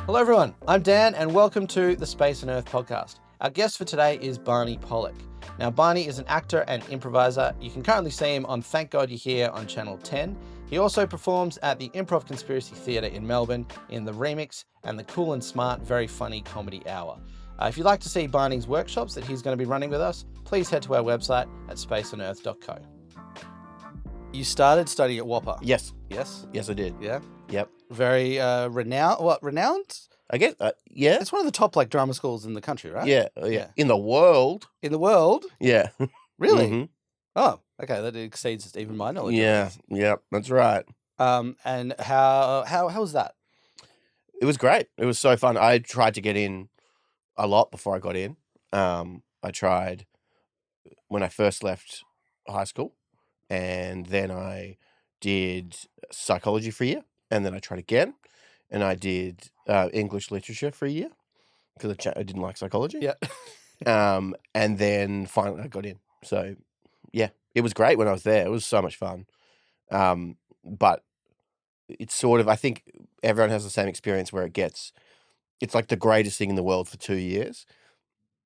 Hello everyone, I'm Dan and welcome to the Space and Earth podcast. Our guest for today is Barney Pollock. Now Barney is an actor and improviser. You can currently see him on Thank God You're Here on Channel 10. He also performs at the Improv Conspiracy Theatre in Melbourne in The Remix and the Cool and Smart Very Funny Comedy Hour. If you'd like to see Barney's workshops that he's going to be running with us, please head to our website at spaceandearth.co. You started studying at WAAPA? Yes. Yes? Yes, I did. Yeah? Yep. Very renowned? What, renowned? I guess, yeah. It's one of the top drama schools in the country, right? Yeah. Yeah. In the world. In the world? Yeah. Really? Mhm. Oh, okay. That exceeds even my knowledge. Yeah. Yep. That's right. And how was that? It was great. It was so fun. I tried to get in a lot before I got in. I tried when I first left high school, and then I did psychology for a year, and then I tried again, and I did English literature for a year because I didn't like psychology. Yeah. And then finally I got in. So yeah, it was great when I was there. It was so much fun. But it's sort of, I think everyone has the same experience where it's like the greatest thing in the world for 2 years.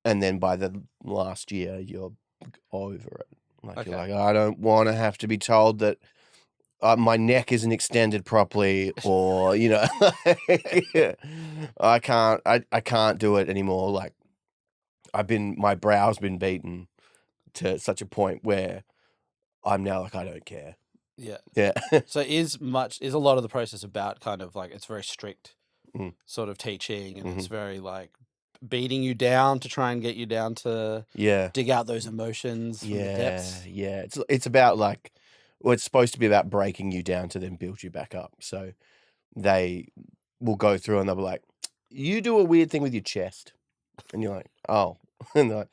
And then by the last year, you're over it. Like, Okay. you're like, I don't want to have to be told that my neck isn't extended properly, or, I can't do it anymore. Like, my brow's been beaten to such a point where I'm now like, I don't care. Yeah. Yeah. So is a lot of the process about kind of like, it's very strict Mm. sort of teaching, and it's very like beating you down to try and get you down to Yeah. dig out those emotions from the depths. Yeah. It's about like, well, it's supposed to be about breaking you down to then build you back up. So they will go through and they'll be like, you do a weird thing with your chest. And you're like, oh. And they're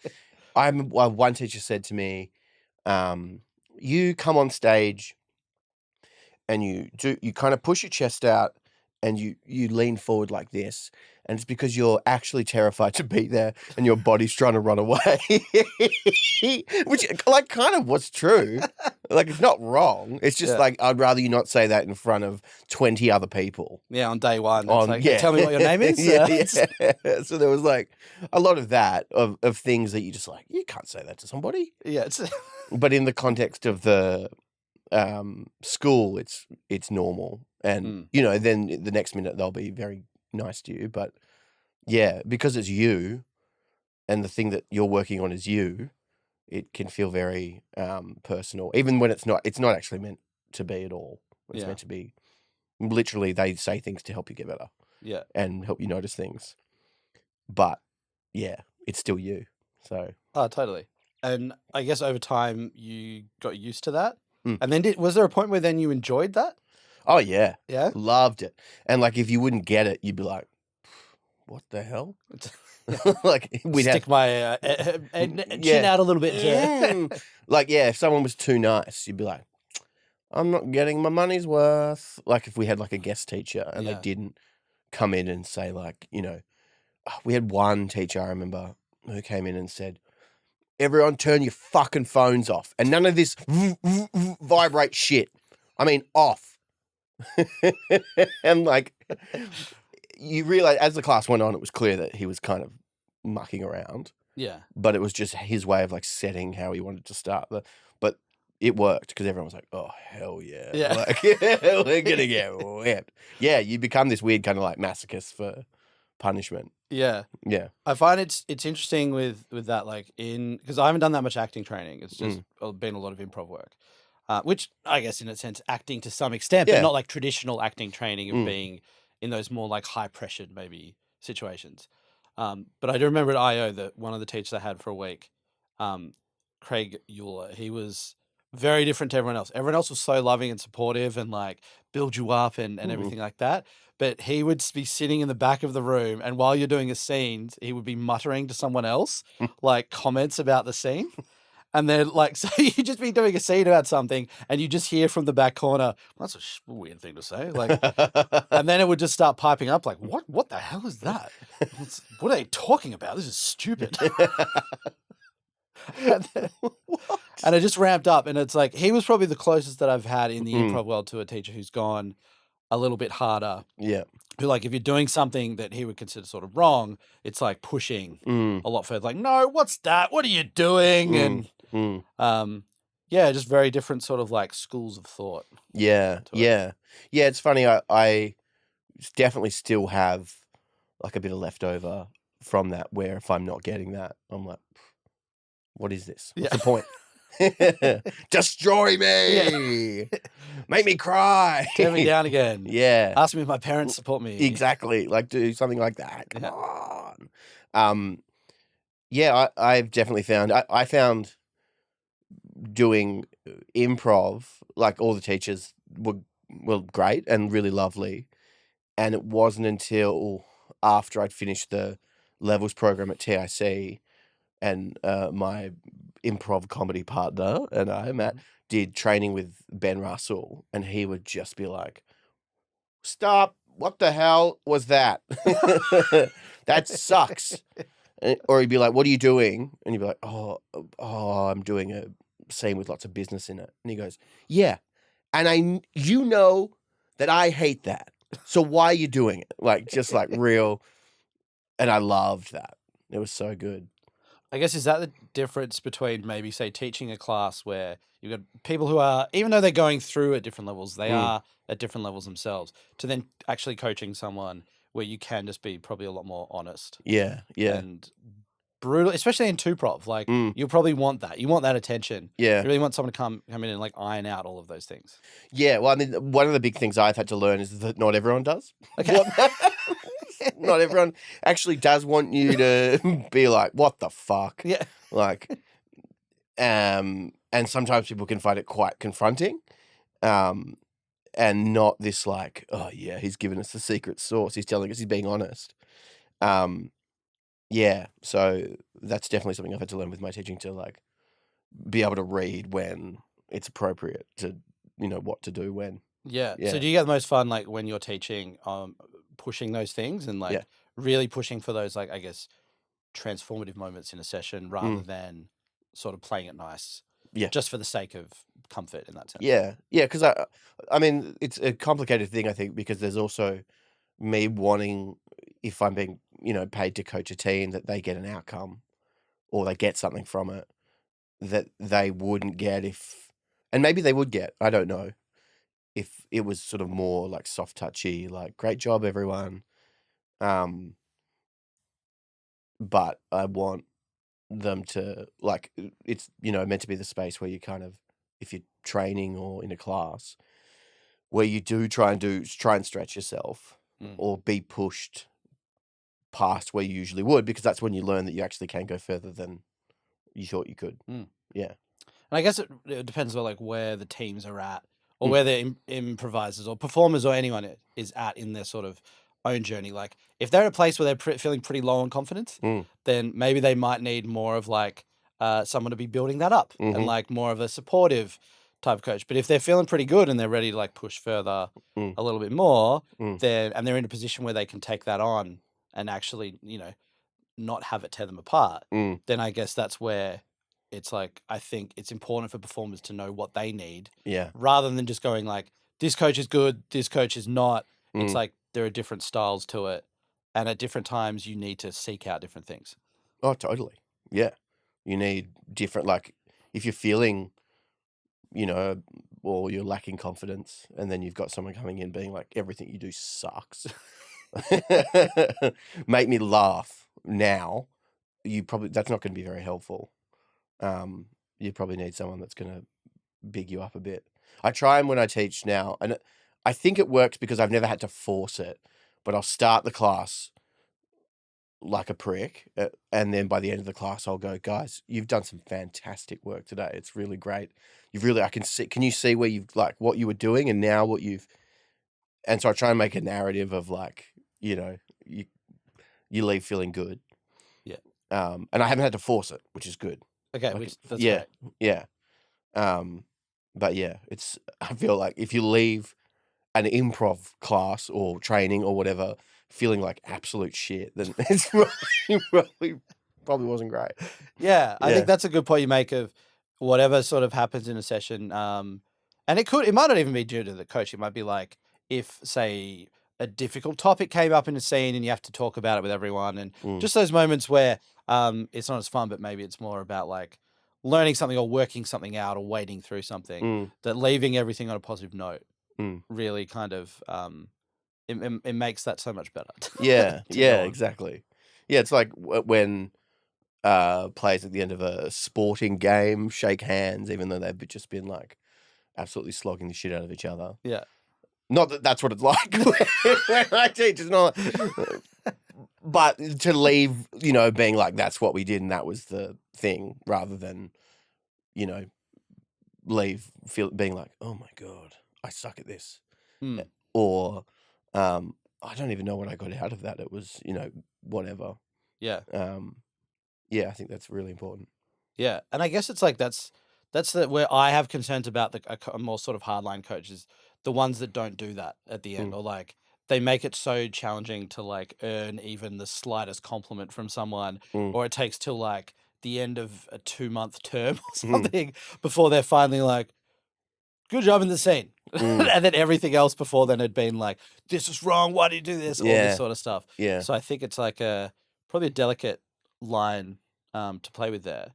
like, one teacher said to me, you come on stage and you kind of push your chest out and you lean forward like this, and it's because you're actually terrified to be there and your body's trying to run away. Which, like, kind of what's true. Like, it's not wrong. It's just like, I'd rather you not say that in front of 20 other people. Yeah, on day one. It's like, "Hey, tell me what your name is." Yeah. So there was like a lot of that, of things that you just like, you can't say that to somebody. Yeah. But in the context of the school, it's normal. And, then the next minute they'll be very nice to you. But yeah, because it's you and the thing that you're working on is you, it can feel very personal, even when it's not actually meant to be at all. It's meant to be, literally, they say things to help you get better. Yeah. And help you notice things. But yeah, it's still you. So. Oh, totally. And I guess over time you got used to that. Mm. And then was there a point where then you enjoyed that? Oh yeah. Yeah. Loved it. And like, if you wouldn't get it, you'd be like, what the hell? Like, we'd stick my chin out a little bit. Like, yeah, if someone was too nice, you'd be like, I'm not getting my money's worth. Like, if we had like a guest teacher and they didn't come in and say like, we had one teacher, I remember, who came in and said, everyone turn your fucking phones off and none of this vibrate shit. I mean, off. And like, you realize as the class went on, it was clear that he was kind of mucking around. Yeah. But it was just his way of like setting how he wanted to start. But it worked because everyone was like, oh, hell yeah. Yeah. Like, we're going to get whipped. Yeah, you become this weird kind of like masochist for punishment. Yeah. Yeah. I find it's interesting with that, like because I haven't done that much acting training. It's just been a lot of improv work. Which I guess in a sense acting to some extent, but not like traditional acting training of being in those more like high pressured maybe situations. But I do remember at IO that one of the teachers I had for a week, Craig Euler, he was very different to everyone else. Everyone else was so loving and supportive and like build you up and everything like that. But he would be sitting in the back of the room, and while you're doing a scene, he would be muttering to someone else like comments about the scene. And then, like, so you just be doing a scene about something, and you just hear from the back corner, "That's a weird thing to say." Like, and then it would just start piping up, like, "What the hell is that? What are they talking about? This is stupid." And it just ramped up, and it's like he was probably the closest that I've had in the improv world to a teacher who's gone, a little bit harder. Yeah. Who, like, if you're doing something that he would consider sort of wrong, it's like pushing a lot further. Like, no, what's that? What are you doing? And yeah, just very different sort of like schools of thought. Yeah. Yeah. Yeah. It's funny. I definitely still have like a bit of leftover from that, where if I'm not getting that, I'm like, what is this? What's the point? Destroy me. Make me cry. Tear me down again. Yeah. Ask me if my parents support me. Exactly. Like, do something like that. Come on. Yeah, I've definitely found, I found doing improv, like all the teachers were great and really lovely. And it wasn't until after I'd finished the levels program at TIC and my improv comedy partner and I, Matt, did training with Ben Russell, and he would just be like, stop, what the hell was that? That sucks. Or he'd be like, what are you doing? And you'd be like, oh, I'm doing a scene with lots of business in it. And he goes, yeah, and you know that I hate that. So why are you doing it? Like, just like real. And I loved that. It was so good. I guess, is that the difference between maybe, say, teaching a class where you've got people who are, even though they're going through at different levels, they are at different levels themselves, to then actually coaching someone where you can just be probably a lot more honest. Yeah, yeah. And brutal, especially in two-prov. Like, you'll probably want that. You want that attention. Yeah. You really want someone to come in and like iron out all of those things. Yeah, well, I mean, one of the big things I've had to learn is that not everyone does. Okay. Not everyone actually does want you to be like, what the fuck? Yeah. Like, and sometimes people can find it quite confronting. And not this like, oh yeah, he's giving us the secret sauce. He's telling us he's being honest. Yeah, so that's definitely something I've had to learn with my teaching, to like be able to read when it's appropriate to, what to do when. Yeah. So do you get the most fun like when you're teaching, pushing those things and like really pushing for those, like, I guess, transformative moments in a session rather than sort of playing it nice? Yeah. Just for the sake of comfort in that sense. Yeah. Yeah. Because I mean, it's a complicated thing, I think, because there's also me wanting, if I'm being, paid to coach a team, that they get an outcome or they get something from it that they wouldn't get and maybe they would get, I don't know, if it was sort of more like soft touchy, like, great job, everyone. But I want them to, like, it's, meant to be the space where you kind of, if you're training or in a class, where you do try and stretch yourself or be pushed past where you usually would, because that's when you learn that you actually can go further than you thought you could. Yeah. And I guess it depends on like where the teams are at, or where the improvisers or performers or anyone is at in their sort of own journey. Like, if they're at a place where they're feeling pretty low on confidence, then maybe they might need more of like someone to be building that up and like more of a supportive type of coach. But if they're feeling pretty good and they're ready to like push further a little bit more, then, and they're in a position where they can take that on and actually, not have it tear them apart, then I guess that's where it's like, I think it's important for performers to know what they need, rather than just going like, this coach is good, this coach is not. It's like, there are different styles to it, and at different times you need to seek out different things. Oh, totally. Yeah. You need different, like, if you're feeling, or you're lacking confidence, and then you've got someone coming in being like, everything you do sucks. Make me laugh now. That's not going to be very helpful. You probably need someone that's going to big you up a bit. I try and when I teach now, and I think it works because I've never had to force it, but I'll start the class like a prick, and then by the end of the class I'll go, guys, you've done some fantastic work today. It's really great. I can see, can you see where you've, like, what you were doing and now what you've, and so I try and make a narrative of like, you leave feeling good. Yeah. And I haven't had to force it, which is good. Okay, Like, that's yeah, great. yeah. But yeah, I feel like if you leave an improv class or training or whatever feeling like absolute shit, then it's probably wasn't great. Yeah, I think that's a good point you make of whatever sort of happens in a session. And it might not even be due to the coach. It might be like, if, say, a difficult topic came up in a scene and you have to talk about it with everyone, and Mm. just those moments where it's not as fun, but maybe it's more about like learning something or working something out or wading through something, that leaving everything on a positive note really kind of it makes that so much better. Yeah, to go on. exactly. Yeah, it's like when players at the end of a sporting game shake hands, even though they've just been like absolutely slogging the shit out of each other. Yeah. Not that that's what it's like when I teach. It's not, but to leave, being like that's what we did and that was the thing, rather than, leave being like, oh my god, I suck at this, or I don't even know what I got out of that. It was, whatever. Yeah. Yeah, I think that's really important. Yeah, and I guess it's like that's where I have concerns about a more sort of hardline coaches, the ones that don't do that at the end, or like they make it so challenging to like earn even the slightest compliment from someone, or it takes till like the end of a 2-month term or something before they're finally like, good job in the scene. And then everything else before then had been like, this is wrong, why do you do this? All this sort of stuff. Yeah. So I think it's like probably a delicate line to play with there.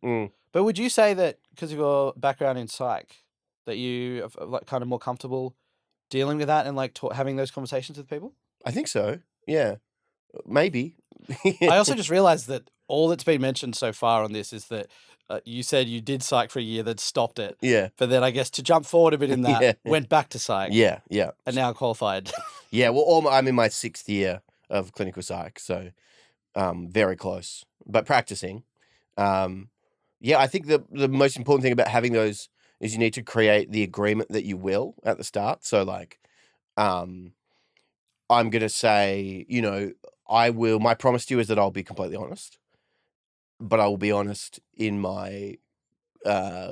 But would you say that because of your background in psych, that you are like kind of more comfortable dealing with that and like having those conversations with people? I think so. Yeah, maybe. I also just realized that all that's been mentioned so far on this is that you said you did psych for a year, then stopped it. Yeah. But then I guess to jump forward a bit in that, went back to psych. Yeah. And now qualified. Yeah, well, I'm in my 6th year of clinical psych, so very close, but practicing. Yeah, I think the most important thing about having those is you need to create the agreement that you will at the start. So like, I'm going to say, I will, my promise to you is that I'll be completely honest, but I will be honest in my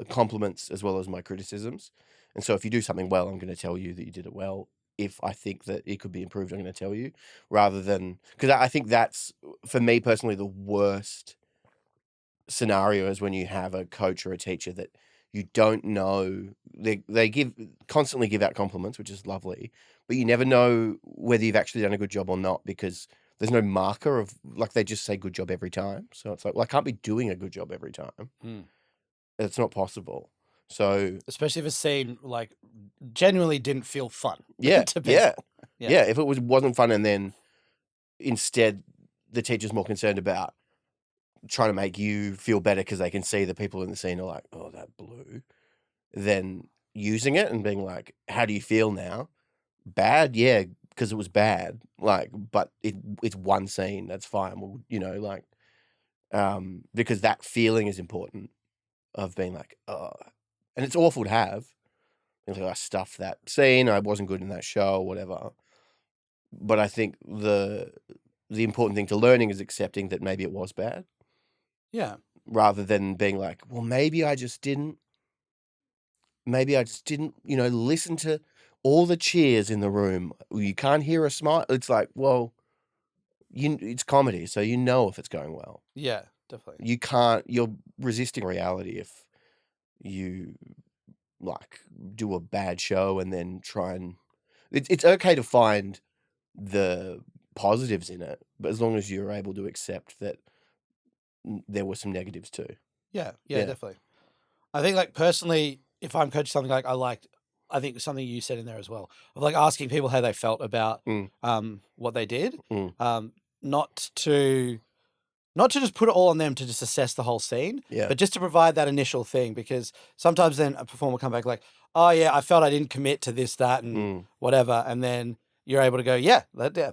compliments as well as my criticisms. And so if you do something well, I'm going to tell you that you did it well. If I think that it could be improved, I'm going to tell you, rather than, because I think that's, for me personally, the worst scenario is when you have a coach or a teacher that you don't know. They constantly give out compliments, which is lovely, but you never know whether you've actually done a good job or not, because there's no marker of, like, they just say good job every time. So it's like, well, I can't be doing a good job every time. It's not possible. So especially if a scene like genuinely didn't feel fun. Yeah, to people. Yeah. If it wasn't fun, and then instead the teacher's more concerned about trying to make you feel better because they can see the people in the scene are like, oh, that blew, then using it and being like, how do you feel now? Bad, yeah, because it was bad. Like, but it's one scene, that's fine. Well, because that feeling is important of being like, oh, and it's awful to have. Like, I stuffed that scene, I wasn't good in that show, whatever. But I think the important thing to learning is accepting that maybe it was bad. Yeah. Rather than being like, well, maybe I just didn't, listen to all the cheers in the room. You can't hear a smile. It's like, well, it's comedy, so if it's going well. Yeah, definitely. You're resisting reality if you like do a bad show and then try and, it's okay to find the positives in it, but as long as you're able to accept that there were some negatives too. Yeah, definitely. I think, like, personally, if I'm coaching something, like, I think something you said in there as well, of like asking people how they felt about what they did, not to just put it all on them to just assess the whole scene, but just to provide that initial thing, because sometimes then a performer will come back like, oh yeah, I felt I didn't commit to this, that, and whatever, and then you're able to go,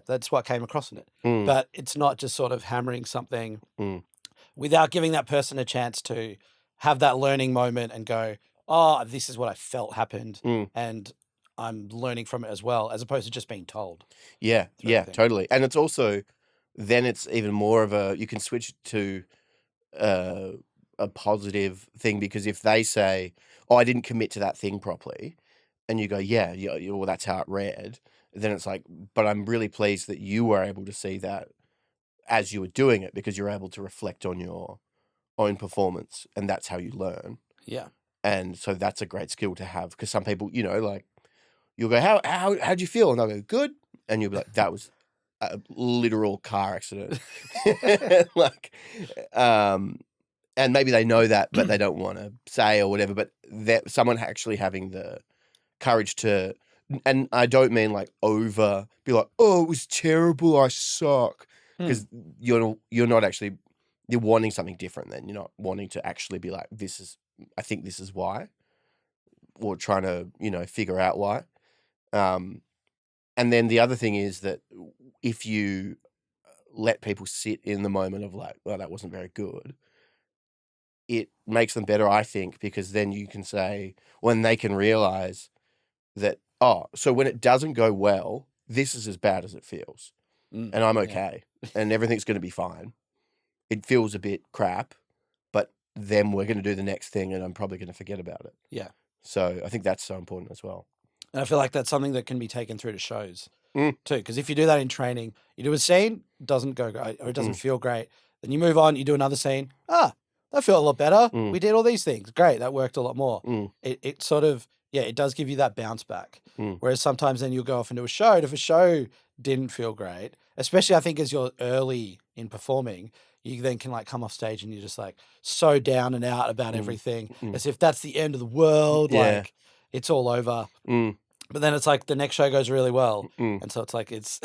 that's what came across in it. But it's not just sort of hammering something without giving that person a chance to have that learning moment and go, oh, this is what I felt happened, and I'm learning from it as well, as opposed to just being told. Yeah, totally. And it's also, then it's even more of you can switch to a positive thing, because if they say, oh, I didn't commit to that thing properly, and you go, well, that's how it read, then it's like, but I'm really pleased that you were able to see that as you were doing it, because you're able to reflect on your own performance, and that's how you learn. Yeah. And so that's a great skill to have, because some people, like, you'll go, how'd you feel? And they'll go, good. And you'll be like, that was a literal car accident. Like, and maybe they know that, but they don't want to say or whatever. But that someone actually having the courage to, and I don't mean like be like, oh, it was terrible, I suck, because you're not actually, you're wanting something different. Then you're not wanting to actually be like, I think this is why, or trying to figure out why. And then the other thing is that if you let people sit in the moment of like, well, that wasn't very good, it makes them better, I think, because then you can say, when they can realize that, oh, so when it doesn't go well, this is as bad as it feels. And I'm okay. And everything's going to be fine. It feels a bit crap, but then we're going to do the next thing and I'm probably going to forget about it. Yeah. So I think that's so important as well. And I feel like that's something that can be taken through to shows too. Because if you do that in training, you do a scene, doesn't go great or it doesn't feel great. Then you move on, you do another scene. That felt a lot better. We did all these things. Great. That worked a lot more. It sort of, it does give you that bounce back. Whereas sometimes then you'll go off into a show. And if a show didn't feel great, especially I think as you're early in performing, you then can like come off stage and you're just like so down and out about everything as if that's the end of the world. Like it's all over. But then it's like the next show goes really well. And so it's like, it's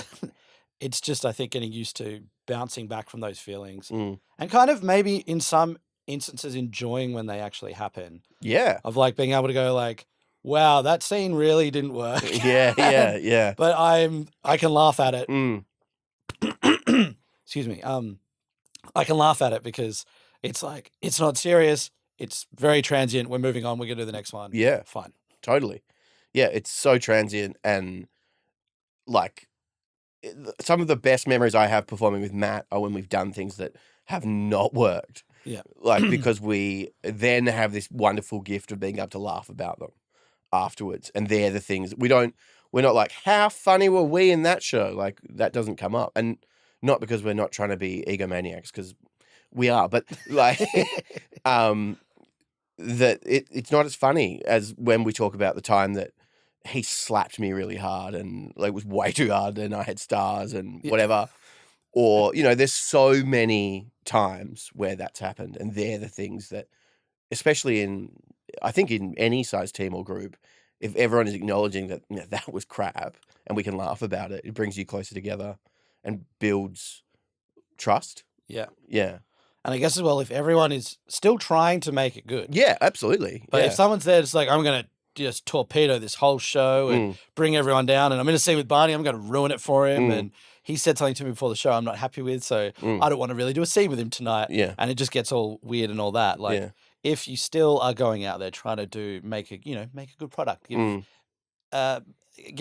just, I think, getting used to bouncing back from those feelings and kind of maybe in some instances enjoying when they actually happen. Yeah. Of like being able to go like, wow, that scene really didn't work. Yeah. But I can laugh at it. Excuse me. I can laugh at it because it's like, it's not serious. It's very transient. We're moving on. We're going to do the next one. Yeah. Fine. Totally. Yeah. It's so transient. And like some of the best memories I have performing with Matt are when we've done things that have not worked. Yeah. Like, because we then have this wonderful gift of being able to laugh about them afterwards. And they're the things we're not like, how funny were we in that show? Like, that doesn't come up. And not because we're not trying to be egomaniacs, because we are, but like, that it's not as funny as when we talk about the time that he slapped me really hard and like was way too hard and I had stars and whatever. Or, there's so many times where that's happened, and they're the things that, especially I think in any size team or group, if everyone is acknowledging that that was crap and we can laugh about it, it brings you closer together and builds trust. Yeah. Yeah. And I guess as well, if everyone is still trying to make it good. Yeah, absolutely. But if someone's there, it's like, I'm going to just torpedo this whole show and bring everyone down. And I'm in a scene with Barney, I'm going to ruin it for him. And he said something to me before the show I'm not happy with, so I don't want to really do a scene with him tonight. Yeah. And it just gets all weird and all that. Like, if you still are going out there trying to make a good product, give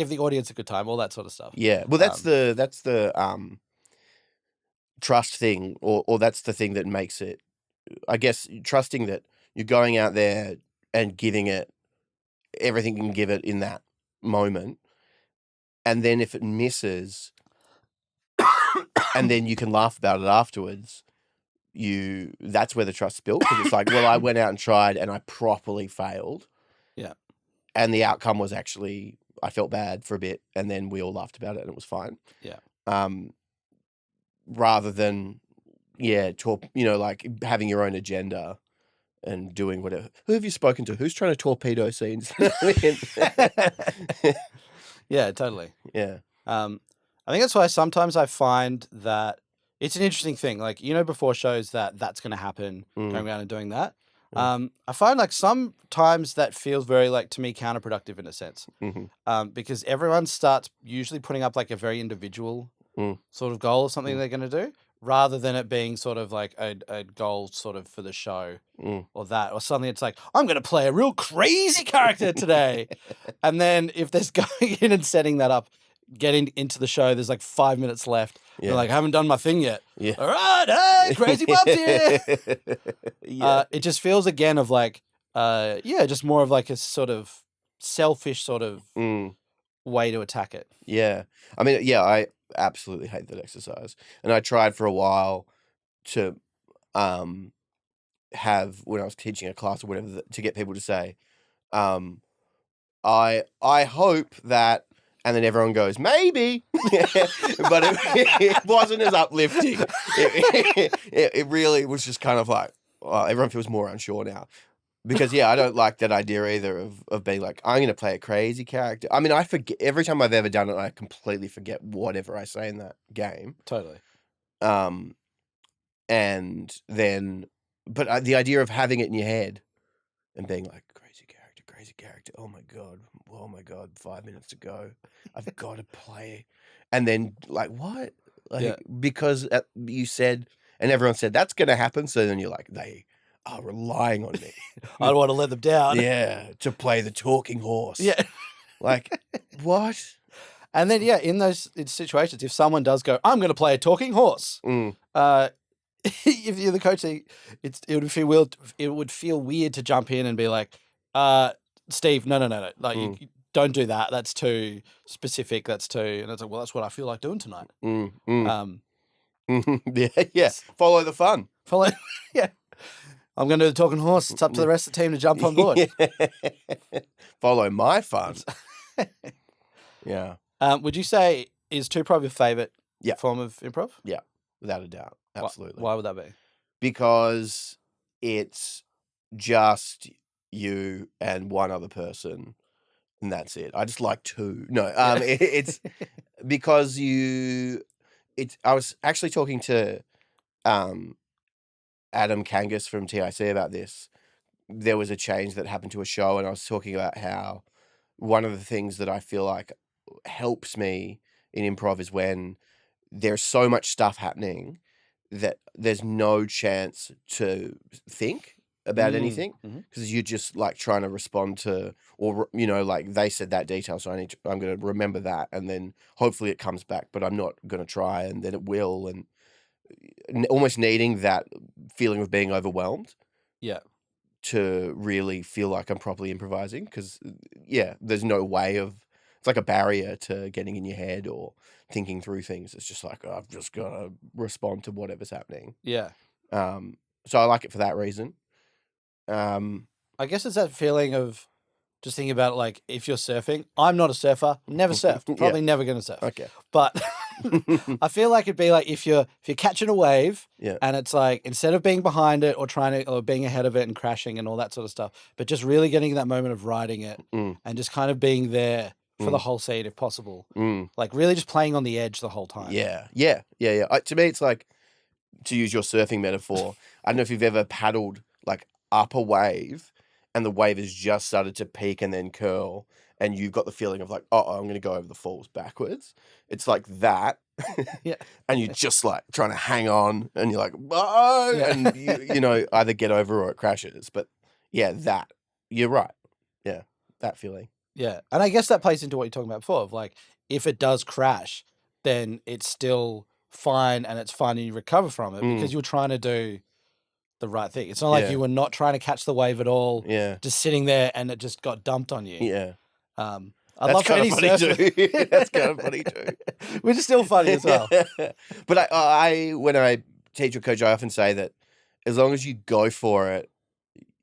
the audience a good time, all that sort of stuff. Yeah. Well, that's the trust thing, or that's the thing that makes it, I guess, trusting that you're going out there and giving it everything you can give it in that moment. And then if it misses, and then you can laugh about it afterwards, that's where the trust's built, because it's like, well, I went out and tried and I properly failed. Yeah. And the outcome was actually, I felt bad for a bit, and then we all laughed about it and it was fine. Yeah. Rather than, like having your own agenda and doing whatever. Who have you spoken to? Who's trying to torpedo scenes? Yeah, totally. Yeah. I think that's why sometimes I find that it's an interesting thing. Like, before shows that's going to happen, going around and doing that. I find like sometimes that feels very, like, to me, counterproductive in a sense. Because everyone starts usually putting up like a very individual sort of goal of something they're going to do, rather than it being sort of like a goal sort of for the show or that, or suddenly it's like, I'm going to play a real crazy character today. And then if there's going in and setting that up, getting into the show, there's like 5 minutes left. Yeah. Like, I haven't done my thing yet. Yeah. All right, hey, crazy Bob's here. It just feels again of like, just more of like a sort of selfish sort of way to attack it. Yeah. I mean, I absolutely hate that exercise. And I tried for a while to have, when I was teaching a class or whatever, to get people to say, I hope that, and then everyone goes, maybe, but it wasn't as uplifting. It really was just kind of like, everyone feels more unsure now. Because, I don't like that idea either of being like, I'm going to play a crazy character. I mean, I forget, every time I've ever done it, I completely forget whatever I say in that game. Totally. And then, but the idea of having it in your head and being like, crazy character, oh my God, 5 minutes to go, I've got to play. And then, like, what? Like, because you said, and everyone said, that's going to happen. So then you're like, they are relying on me. I don't want to let them down. Yeah, to play the talking horse. Yeah. Like, what? And then, in those situations, if someone does go, I'm going to play a talking horse, if you're the coach, it would feel weird to jump in and be like, Steve, no. Like, you don't do that. That's too specific. That's too, and it's like, well, that's what I feel like doing tonight. Yeah. Follow the fun. Yeah. I'm going to do the talking horse. It's up to the rest of the team to jump on board. Follow my fun. Yeah. Would you say is improv your favorite form of improv? Yeah, without a doubt. Absolutely. Why would that be? Because it's just you and one other person, and that's it. I just like two. No, it's because I was actually talking to Adam Kangas from TIC about this. There was a change that happened to a show, and I was talking about how one of the things that I feel like helps me in improv is when there's so much stuff happening that there's no chance to think about anything because you're just like trying to respond to, or like they said that detail, so I'm going to remember that, and then hopefully it comes back, but I'm not going to try, and then it will, and almost needing that feeling of being overwhelmed to really feel like I'm properly improvising, because there's no way of, it's like a barrier to getting in your head or thinking through things. It's just like, I've just got to respond to whatever's happening. So I like it for that reason. I guess it's that feeling of just thinking about it, like if you're surfing. I'm not a surfer, never surfed, probably never going to surf. Okay. But I feel like it'd be like if you're catching a wave and it's like, instead of being behind it or being ahead of it and crashing and all that sort of stuff, but just really getting that moment of riding it and just kind of being there for the whole scene if possible. Like really just playing on the edge the whole time. Yeah. To me, it's like, to use your surfing metaphor, I don't know if you've ever paddled like up a wave and the wave has just started to peak and then curl, and you've got the feeling of like, I'm going to go over the falls backwards. It's like that. And you're just like trying to hang on, and you're like, and you either get over or it crashes. But that, you're right. Yeah, that feeling. Yeah. And I guess that plays into what you're talking about before, of like, if it does crash, then it's still fine and it's fine and you recover from it because you're trying to do the right thing. It's not like you were not trying to catch the wave at all, just sitting there and it just got dumped on you. Yeah. I'd love for any surfer. That's kind of funny too. Which is still funny as well. But I when I teach or coach, I often say that as long as you go for it,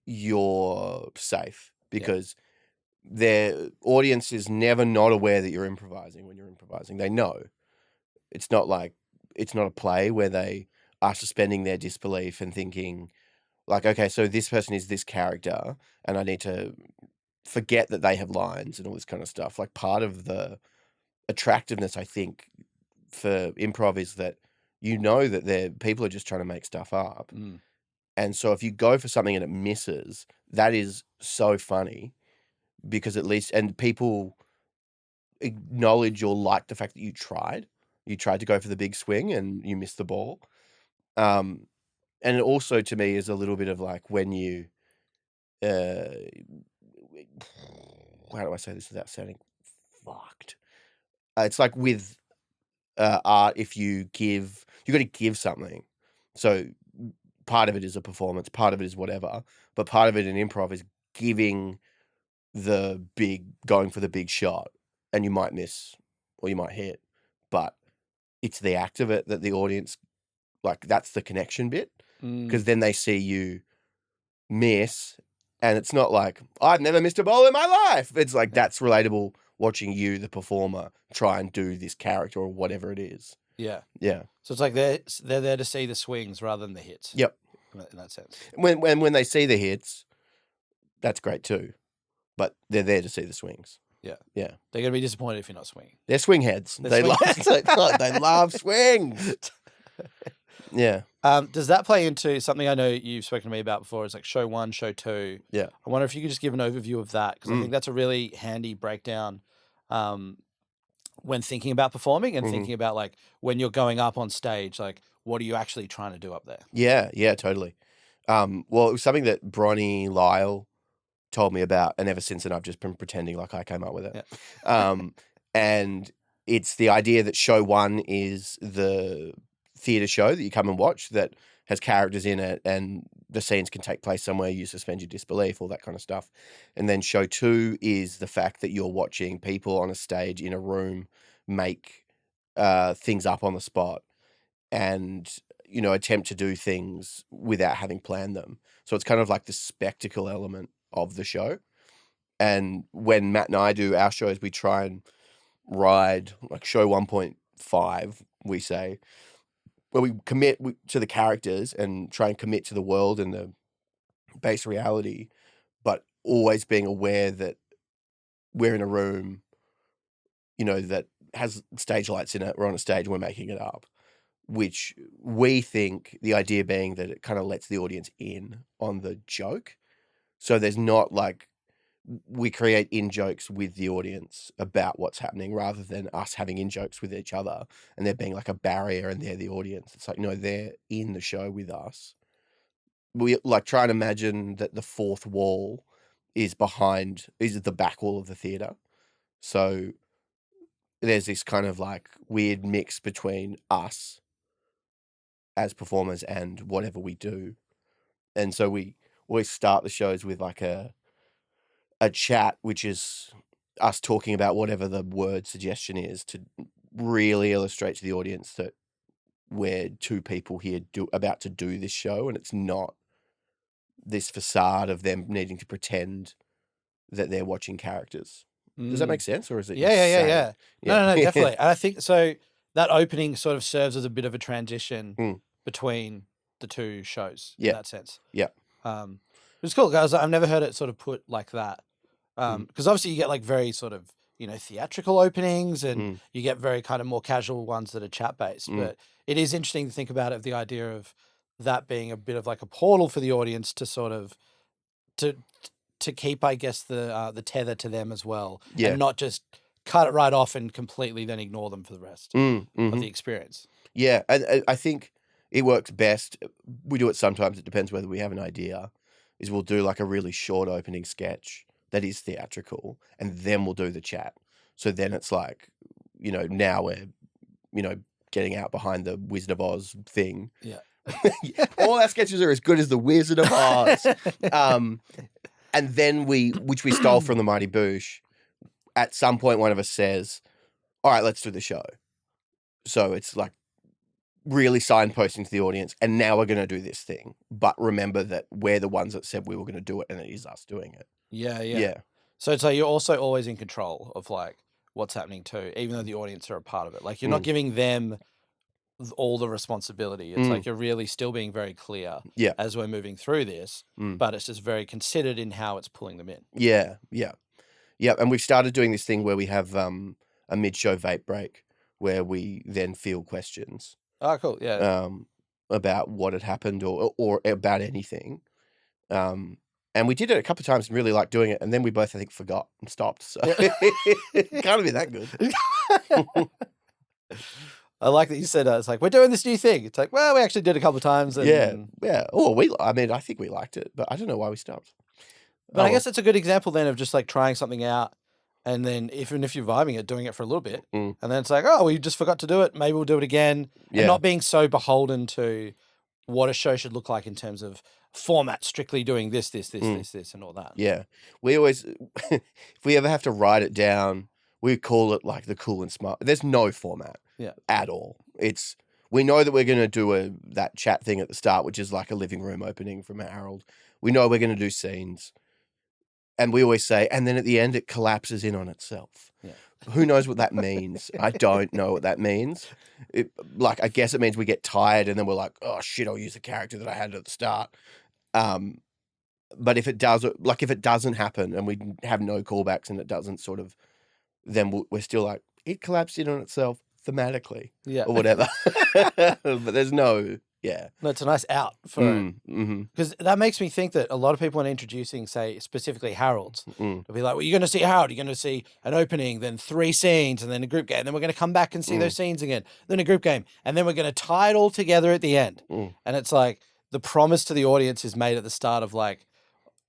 you're safe, because their audience is never not aware that you're improvising when you're improvising. They know. It's not a play where they are suspending their disbelief and thinking like, okay, so this person is this character and I need to forget that they have lines and all this kind of stuff. Like, part of the attractiveness, I think, for improv is that that people are just trying to make stuff up. And so if you go for something and it misses, that is so funny, because at least, and people acknowledge or like the fact that you tried to go for the big swing and you missed the ball. And it also, to me, is a little bit of like when you, how do I say this without sounding fucked? It's like with art, if you got to give something. So part of it is a performance, part of it is whatever, but part of it in improv is going for the big shot, and you might miss or you might hit, but it's the act of it that the audience, like, that's the connection bit, because then they see you miss And it's not like, I've never missed a bowl in my life. It's like, that's relatable watching you, the performer, try and do this character or whatever it is. Yeah. Yeah. So it's like they're there to see the swings rather than the hits. Yep. In that sense. When they see the hits, that's great too. But they're there to see the swings. Yeah. Yeah. They're going to be disappointed if you're not swinging. They're swing heads. They love swings. Yeah. Does that play into something I know you've spoken to me about before? It's like show 1, show 2. Yeah. I wonder if you could just give an overview of that, because I think that's a really handy breakdown when thinking about performing and thinking about like when you're going up on stage, like what are you actually trying to do up there? Yeah, totally. Well, it was something that Bronnie Lyle told me about, and ever since then I've just been pretending like I came up with it. Yeah. And it's the idea that show 1 is the theatre show that you come and watch that has characters in it, and the scenes can take place somewhere, you suspend your disbelief, all that kind of stuff. And then show 2 is the fact that you're watching people on a stage in a room make things up on the spot and, you know, attempt to do things without having planned them. So it's kind of like the spectacle element of the show. And when Matt and I do our shows, we try and ride like show 1.5, we say, where we commit to the characters and try and commit to the world and the base reality, but always being aware that we're in a room, you know, that has stage lights in it. We're on a stage and we're making it up, which we think, the idea being that it kind of lets the audience in on the joke. So there's not like, we create in-jokes with the audience about what's happening rather than us having in-jokes with each other and there being like a barrier and they're the audience. It's like, no, they're in the show with us. We like try and imagine that the fourth wall is the back wall of the theatre. So there's this kind of like weird mix between us as performers and whatever we do. And so we always start the shows with like a chat, which is us talking about whatever the word suggestion is to really illustrate to the audience that we're two people here about to do this show, and it's not this facade of them needing to pretend that they're watching characters. Does that make sense, or is it? Yeah. No, definitely. And I think so. That opening sort of serves as a bit of a transition between the two shows in that sense. Yeah. It's cool, guys. I've never heard it sort of put like that. Because obviously you get like very sort of, you know, theatrical openings and you get very kind of more casual ones that are chat based. But it is interesting to think about it, the idea of that being a bit of like a portal for the audience to sort of to keep, I guess, the tether to them as well, and not just cut it right off and completely then ignore them for the rest of the experience. Yeah, and I think it works best. We do it sometimes. It depends whether we have an idea. Is we'll do like a really short opening sketch that is theatrical, and then we'll do the chat. So then it's like, you know, now we're, you know, getting out behind the Wizard of Oz thing. Yeah. All our sketches are as good as the Wizard of Oz. And then which we stole from the Mighty Boosh, at some point one of us says, all right, let's do the show. So it's like really signposting to the audience, and now we're going to do this thing. But remember that we're the ones that said we were going to do it, and it is us doing it. Yeah. So it's like you're also always in control of like what's happening too, even though the audience are a part of it. Like you're not giving them all the responsibility. It's like you're really still being very clear as we're moving through this, but it's just very considered in how it's pulling them in. Yeah. And we've started doing this thing where we have a mid-show vape break where we then field questions. Oh, cool. Yeah. About what had happened or about anything. And we did it a couple of times and really liked doing it. And then we both, I think, forgot and stopped. So it can't be that good. I like that you said it's like, we're doing this new thing. It's like, well, we actually did a couple of times. And... Yeah. Oh, I think we liked it, but I don't know why we stopped. But I guess it's a good example then of just like trying something out. And then even if you're vibing it, doing it for a little bit. And then it's like, oh, we just forgot to do it. Maybe we'll do it again. And not being so beholden to what a show should look like in terms of format, strictly doing this, and all that. Yeah. We always, if we ever have to write it down, we call it like the cool and smart. There's no format at all. We know that we're going to do that chat thing at the start, which is like a living room opening from Harold. We know we're going to do scenes. and we always say, and then at the end it collapses in on itself. Yeah. Who knows what that means? I don't know what that means. I guess it means we get tired and then we're like, oh shit, I'll use the character that I had at the start. But if it doesn't happen and we have no callbacks and it doesn't sort of, then we're still like, it collapsed in on itself thematically, or whatever. But there's no, No, it's a nice out for it. Because that makes me think that a lot of people when introducing, say, specifically Harold's, they'll be like, well, you're going to see Harold, you're going to see an opening, then 3 scenes, and then a group game. And then we're going to come back and see those scenes again, then a group game. And then we're going to tie it all together at the end. And it's like the promise to the audience is made at the start of like,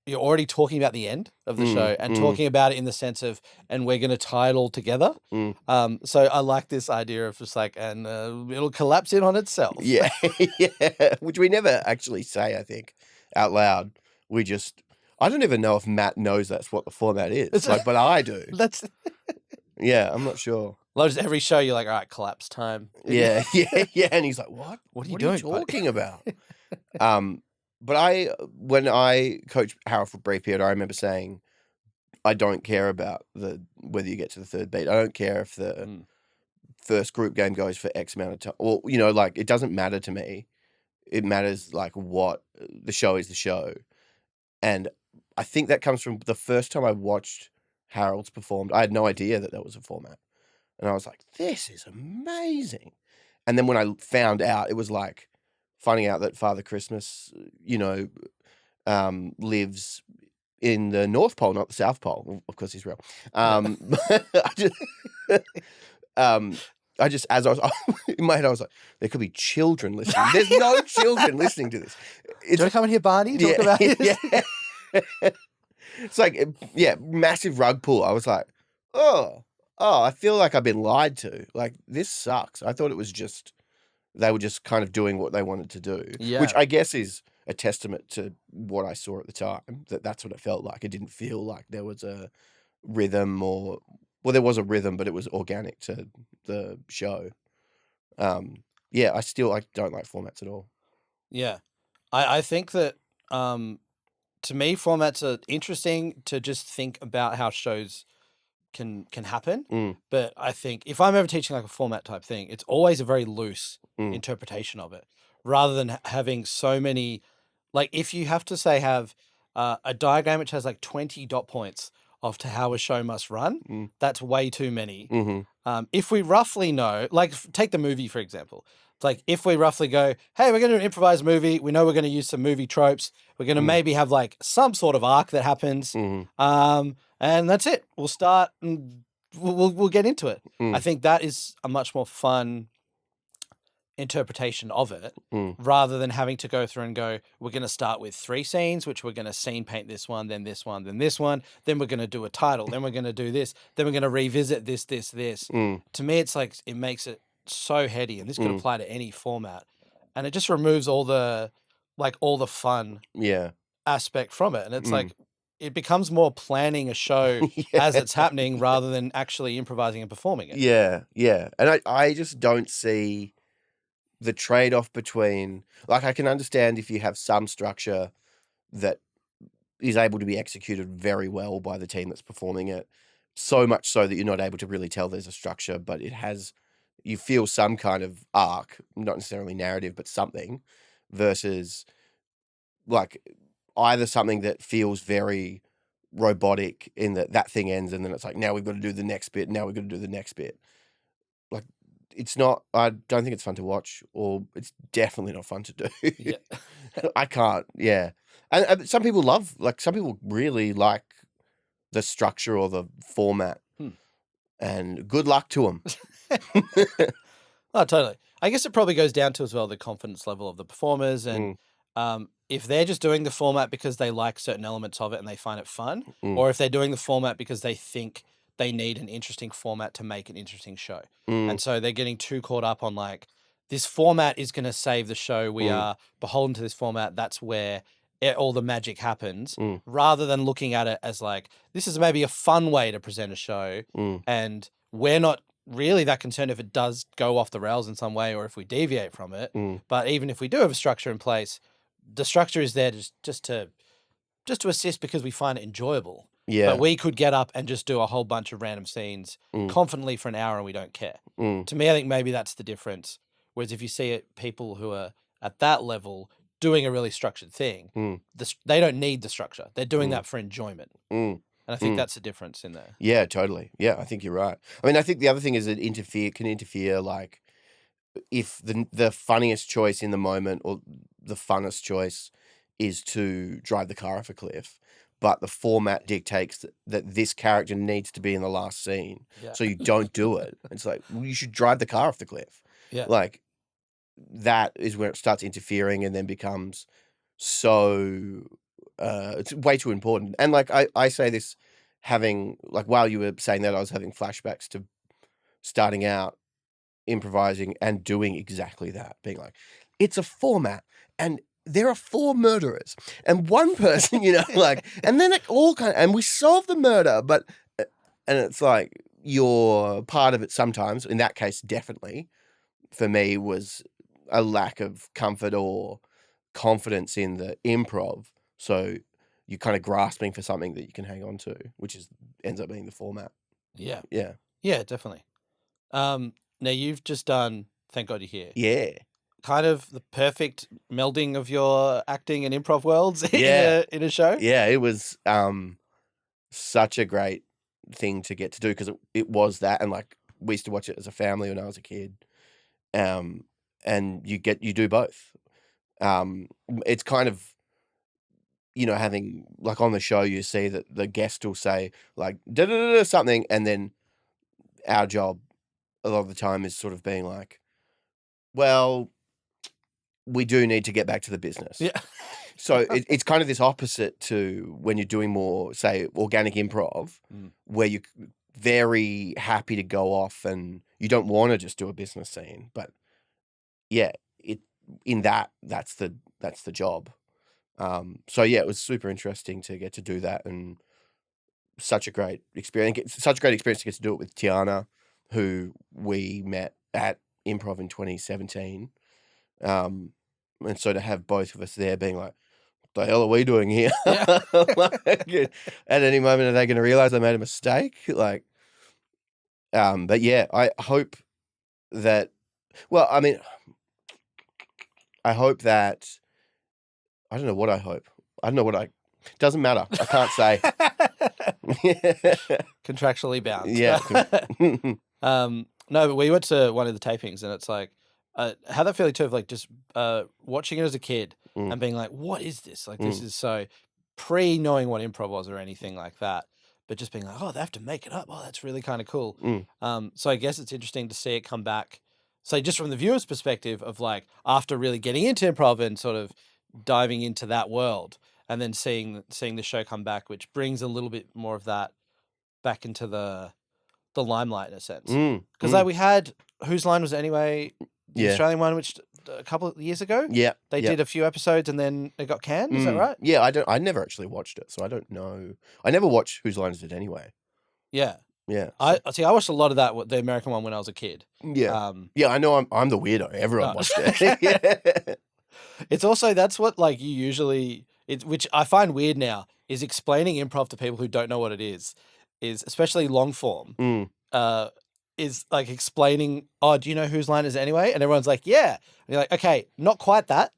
you're already talking about the end of the show and talking about it in the sense of, and we're going to tie it all together. So I like this idea of just like, and it'll collapse in on itself. Yeah. Which we never actually say, I think, out loud. I don't even know if Matt knows that's what the format is. But I do. Yeah, I'm not sure. Just every show you're like, all right, collapse time. Yeah. And he's like, what? What are you doing? What are you talking about? But when I coached Harold for a brief period, I remember saying, I don't care about whether you get to the 3rd beat. I don't care if the first group game goes for X amount of time. Or, it doesn't matter to me. It matters what the show is the show. And I think that comes from the first time I watched Harold's performed. I had no idea that was a format. And I was like, this is amazing. And then when I found out, it was like, finding out that Father Christmas, lives in the North Pole, not the South Pole. Of course, he's real. I just, as I was in my head, I was like, there could be children listening. There's no children listening to this. Do you want to come in here, Barney? Talk about this? It's like, massive rug pull. I was like, oh, I feel like I've been lied to. Like, this sucks. I thought it was just. They were just kind of doing what they wanted to do, which I guess is a testament to what I saw at the time, that's what it felt like. It didn't feel like there was a rhythm there was a rhythm, but it was organic to the show. I don't like formats at all. Yeah. I think that, to me, formats are interesting to just think about how shows can happen. But I think if I'm ever teaching like a format type thing, it's always a very loose interpretation of it, rather than having so many, like if you have to say have a diagram which has like 20 dot points of to how a show must run, that's way too many. If we roughly know, like take the movie, for example. It's like if we roughly go, hey, we're going to do an improvised movie. We know we're going to use some movie tropes. We're going to maybe have like some sort of arc that happens. And that's it. We'll start and we'll get into it. I think that is a much more fun interpretation of it, rather than having to go through and go, we're going to start with 3 scenes, which we're going to scene paint this one, then this one, then this one, then we're going to do a title, then we're going to do this, then we're going to revisit this. To me, it's like, it makes it so heady, and this could apply to any format, and it just removes all the fun aspect from it. And it's like, it becomes more planning a show as it's happening rather than actually improvising and performing it. Yeah. And I just don't see the trade-off between, like, I can understand if you have some structure that is able to be executed very well by the team that's performing it, so much so that you're not able to really tell there's a structure, but you feel some kind of arc, not necessarily narrative, but something, versus like either something that feels very robotic in that thing ends and then it's like, now we've got to do the next bit, like, it's not, I don't think it's fun to watch, or it's definitely not fun to do. I can't. And some people really like the structure or the format, and good luck to them. Oh, totally. I guess it probably goes down to as well the confidence level of the performers, and if they're just doing the format because they like certain elements of it and they find it fun, or if they're doing the format because they think they need an interesting format to make an interesting show. And so they're getting too caught up on like, this format is going to save the show. We are beholden to this format. That's where all the magic happens, rather than looking at it as like, this is maybe a fun way to present a show. And we're not really that concerned if it does go off the rails in some way or if we deviate from it. But even if we do have a structure in place, the structure is there just to assist because we find it enjoyable. Yeah. But we could get up and just do a whole bunch of random scenes confidently for an hour and we don't care. To me, I think maybe that's the difference. Whereas if you see it, people who are at that level doing a really structured thing, they don't need the structure. They're doing that for enjoyment. And I think that's the difference in there. Yeah, totally. Yeah, I think you're right. I mean, I think the other thing is it can interfere, like, if the funniest choice in the moment or the funnest choice is to drive the car off a cliff, but the format dictates that this character needs to be in the last scene, so you don't do it. It's like, well, you should drive the car off the cliff. Yeah. Like, that is where it starts interfering and then becomes so it's way too important. And like I say this having, like, while you were saying that, I was having flashbacks to starting out improvising and doing exactly that, being like, it's a format and there are 4 murderers and one person, like, and then it all and we solve the murder, but and it's like, you're part of it sometimes. In that case, definitely for me was a lack of comfort or confidence in the improv, so you're kind of grasping for something that you can hang on to, which ends up being the format. Yeah, definitely. Now you've just done Thank God You're Here. Yeah. Kind of the perfect melding of your acting and improv worlds in a show. Yeah, it was such a great thing to get to do, because it was that, and like, we used to watch it as a family when I was a kid. And you do both. It's kind of, having, like, on the show, you see that the guest will say, like, da-da-da-da something, and then our job a lot of the time is sort of being like, well, we do need to get back to the business. Yeah. So it's kind of this opposite to when you're doing more, say, organic improv, where you're very happy to go off and you don't want to just do a business scene. But yeah, that's the job. So yeah, it was super interesting to get to do that, and such a great experience. Such a great experience to get to do it with Tiana, who we met at Improv in 2017. And so to have both of us there being like, what the hell are we doing here? Yeah. Like, at any moment, are they going to realize they made a mistake? Like, but yeah, I hope that, well, I mean, I hope that, I don't know what I hope. I don't know what doesn't matter. I can't say. Contractually bound. Yeah. No, but we went to one of the tapings, and it's like, how that feeling too of like just watching it as a kid and being like, what is this? Like, this is so pre-knowing what improv was or anything like that, but just being like, oh, they have to make it up. Oh, that's really kind of cool. So I guess it's interesting to see it come back. So just from the viewer's perspective of like, after really getting into improv and sort of diving into that world, and then seeing the show come back, which brings a little bit more of that back into the limelight in a sense. Because like we had Whose Line Was It Anyway, the Australian one, which a couple of years ago, they did a few episodes and then it got canned. Is that right? Yeah, I never actually watched it, so I don't know. I never watched Whose Line Is It Anyway. Yeah. Yeah. I watched a lot of that, the American one, when I was a kid. Yeah. Yeah, I know I'm the weirdo. Everyone watched it. Yeah. It's also, that's what like you usually, which I find weird now, is explaining improv to people who don't know what it is especially long form, is like explaining, oh, do you know Whose Line Is It Anyway? And everyone's like, yeah. And you're like, okay, not quite that.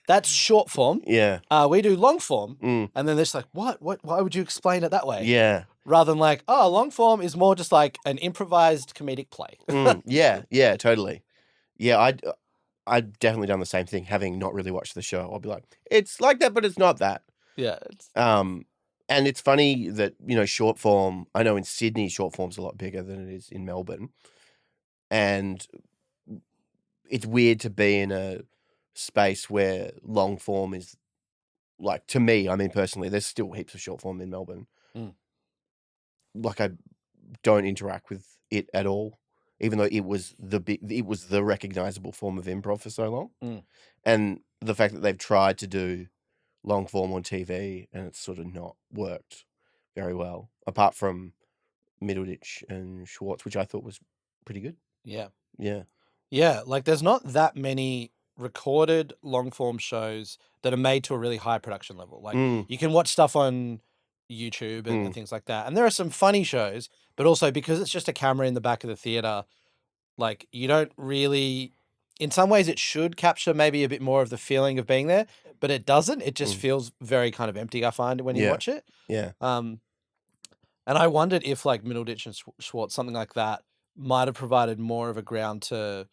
That's short form. Yeah. We do long form. And then they're just like, what? Why would you explain it that way? Yeah. Rather than like, oh, long form is more just like an improvised comedic play. Yeah, totally. Yeah, I've definitely done the same thing, having not really watched the show. I'll be like, it's like that, but it's not that. Yeah. And it's funny that, short form, I know in Sydney, short form's a lot bigger than it is in Melbourne. And it's weird to be in a space where long form is, like, to me, I mean, personally, there's still heaps of short form in Melbourne. Like, I don't interact with it at all, even though it was the recognizable form of improv for so long. And the fact that they've tried to do long form on TV and it's sort of not worked very well, apart from Middleditch and Schwartz, which I thought was pretty good. Yeah. Like, there's not that many recorded long form shows that are made to a really high production level. Like you can watch stuff on YouTube and things like that. And there are some funny shows, but also because it's just a camera in the back of the theater, like you don't really, in some ways it should capture maybe a bit more of the feeling of being there, but it doesn't. It just feels very kind of empty, I find, when you watch it. Yeah. And I wondered if like Middleditch and Schwartz, something like that, might have provided more of a ground to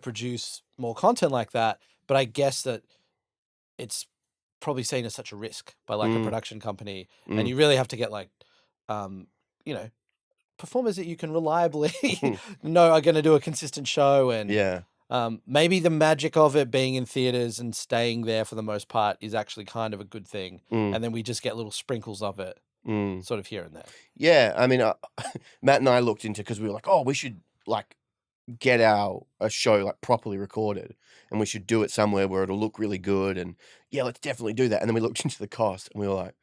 produce more content like that. But I guess that it's probably seen as such a risk by like a production company, and you really have to get like, you know, performers that you can reliably know are going to do a consistent show, and maybe the magic of it being in theaters and staying there for the most part is actually kind of a good thing, and then we just get little sprinkles of it, sort of here and there. Yeah, I mean, Matt and I looked into, because we were like, oh, we should like get a show like properly recorded, and we should do it somewhere where it'll look really good, and yeah, let's definitely do that. And then we looked into the cost, and we were like,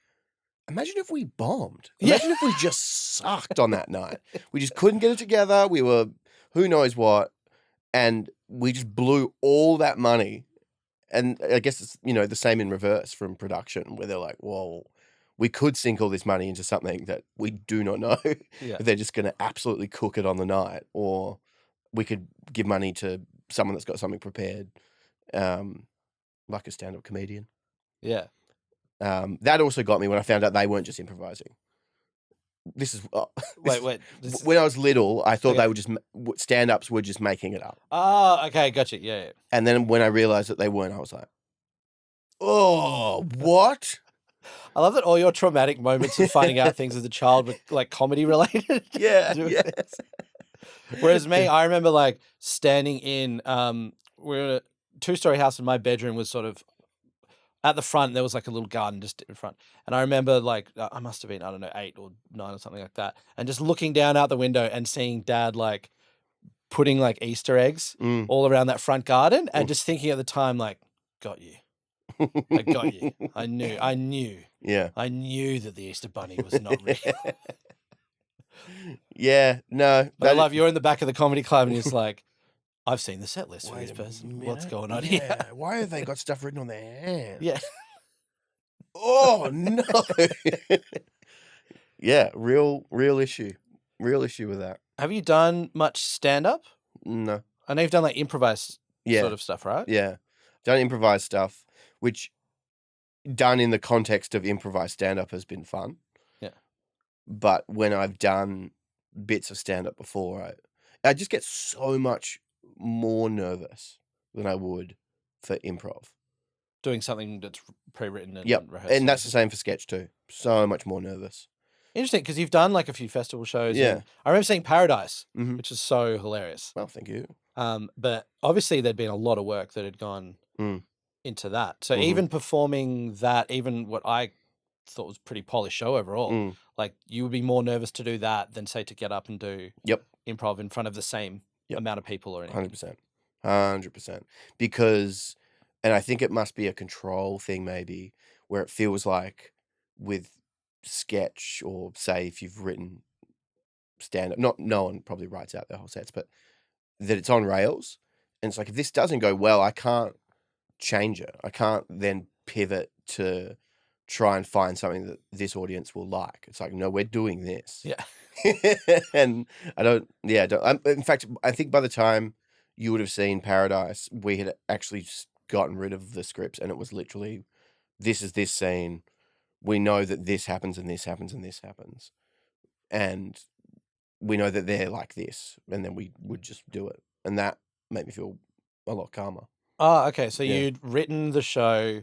imagine if we bombed. Imagine if we just sucked on that night. We just couldn't get it together. We were who knows what, and we just blew all that money. And I guess it's, you know, the same in reverse from production, where they're like, well, we could sink all this money into something that we do not know if they're just going to absolutely cook it on the night, or we could give money to someone that's got something prepared, like a stand-up comedian. Yeah. That also got me when I found out they weren't just improvising. This is Wait. When I was little, I thought they were just stand-ups were just making it up. Oh, okay, gotcha. Yeah. And then when I realized that they weren't, I was like, oh, what? I love that all your traumatic moments of finding out things as a child were like comedy related. Yeah. Whereas me, I remember like standing in, we were in a 2-story house, and my bedroom was sort of at the front. There was like a little garden just in front. And I remember like, I must have been, I don't know, 8 or 9 or something like that. And just looking down out the window and seeing Dad like putting like Easter eggs all around that front garden, and just thinking at the time, like, got you. I got you. I knew. Yeah. I knew that the Easter Bunny was not real. Yeah, no. But I love you're in the back of the comedy club, and it's like, I've seen the set list for this person. What's going on here? Why have they got stuff written on their hands? Yeah. Oh no. Yeah, real issue. Real issue with that. Have you done much stand-up? No. I know you've done like improvised sort of stuff, right? Yeah. Done improvised stuff, which done in the context of improvised stand-up has been fun. Yeah. But when I've done bits of stand-up before, I just get so much more nervous than I would for improv. Doing something that's pre-written and rehearsed. And that's the same for sketch too. So much more nervous. Interesting, because you've done like a few festival shows. Yeah. I remember seeing Paradise, which is so hilarious. Well, thank you. But obviously there'd been a lot of work that had gone into that. So even performing that, even what I thought was a pretty polished show overall, like you would be more nervous to do that than say to get up and do improv in front of the same amount of people or anything. 100%. Because, and I think it must be a control thing maybe, where it feels like with sketch, or say if you've written stand-up, no one probably writes out their whole sets, but that it's on rails. And it's like, if this doesn't go well, I can't change it. I can't then pivot to try and find something that this audience will like. It's like, no, we're doing this. Yeah. And in fact, I think by the time you would have seen Paradise, we had actually gotten rid of the scripts, and it was literally, this is this scene. We know that this happens and this happens and this happens. And we know that they're like this. And then we would just do it. And that made me feel a lot calmer. Oh, okay. So you'd written the show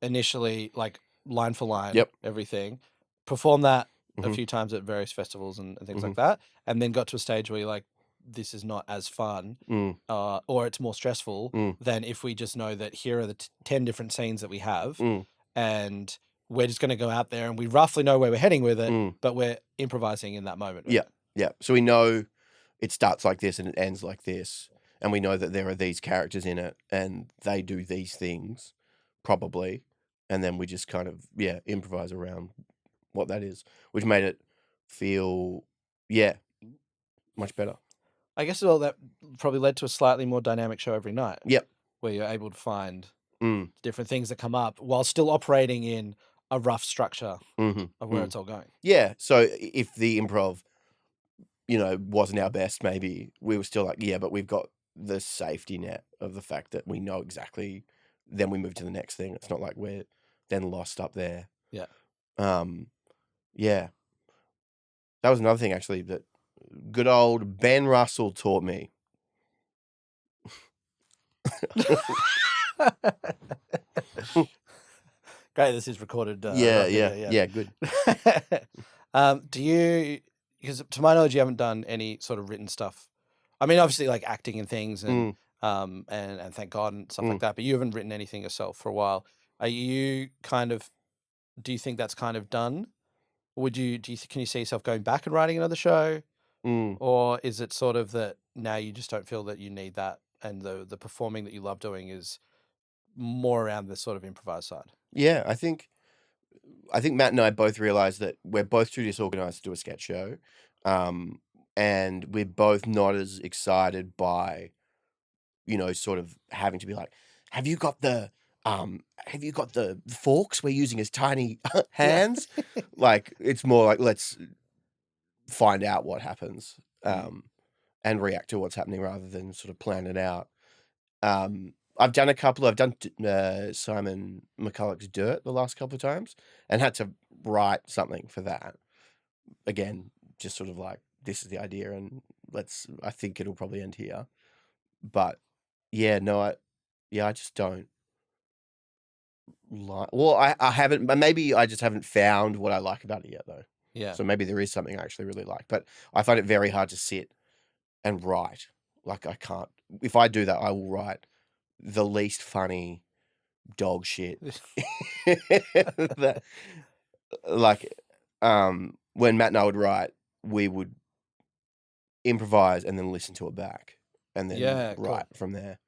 initially, like line for line, everything, performed that a few times at various festivals and things like that, and then got to a stage where you're like, this is not as fun, or it's more stressful than if we just know that here are the 10 different scenes that we have, and we're just going to go out there and we roughly know where we're heading with it, but we're improvising in that moment. Yeah. So we know it starts like this and it ends like this, and we know that there are these characters in it and they do these things, probably, and then we just kind of improvise around what that is, which made it feel much better. I guess all that probably led to a slightly more dynamic show every night. Yep. Where you're able to find different things that come up while still operating in a rough structure Mm-hmm. of where it's all going. Yeah. So if the improv, wasn't our best, maybe we were still like, yeah, but we've got the safety net of the fact that we know exactly. Then we move to the next thing. It's not like we're then lost up there. Yeah. Yeah. That was another thing actually that good old Ben Russell taught me. Great, this is recorded. Yeah, good. Do you? Because to my knowledge, you haven't done any sort of written stuff. I mean, obviously, like acting and things, and thank God and stuff like that. But you haven't written anything yourself for a while. Are you kind of? Do you think that's kind of done? Would you? Can you see yourself going back and writing another show, or is it sort of that now you just don't feel that you need that, and the performing that you love doing is more around the sort of improvised side? Yeah, I think Matt and I both realized that we're both too disorganized to do a sketch show, and we're both not as excited by, sort of having to be like, have you got the forks we're using as tiny hands? Like, it's more like, let's find out what happens, and react to what's happening rather than sort of plan it out. I've done Simon McCulloch's Dirt the last couple of times and had to write something for that. Again, just sort of like, this is the idea and I think it'll probably end here. But yeah, no, I just don't like, well, I haven't, maybe I just haven't found what I like about it yet though. Yeah. So maybe there is something I actually really like, but I find it very hard to sit and write. Like I can't, if I do that, I will write the least funny dog shit. That, like, when Matt and I would write, we would improvise and then listen to it back and then write from there.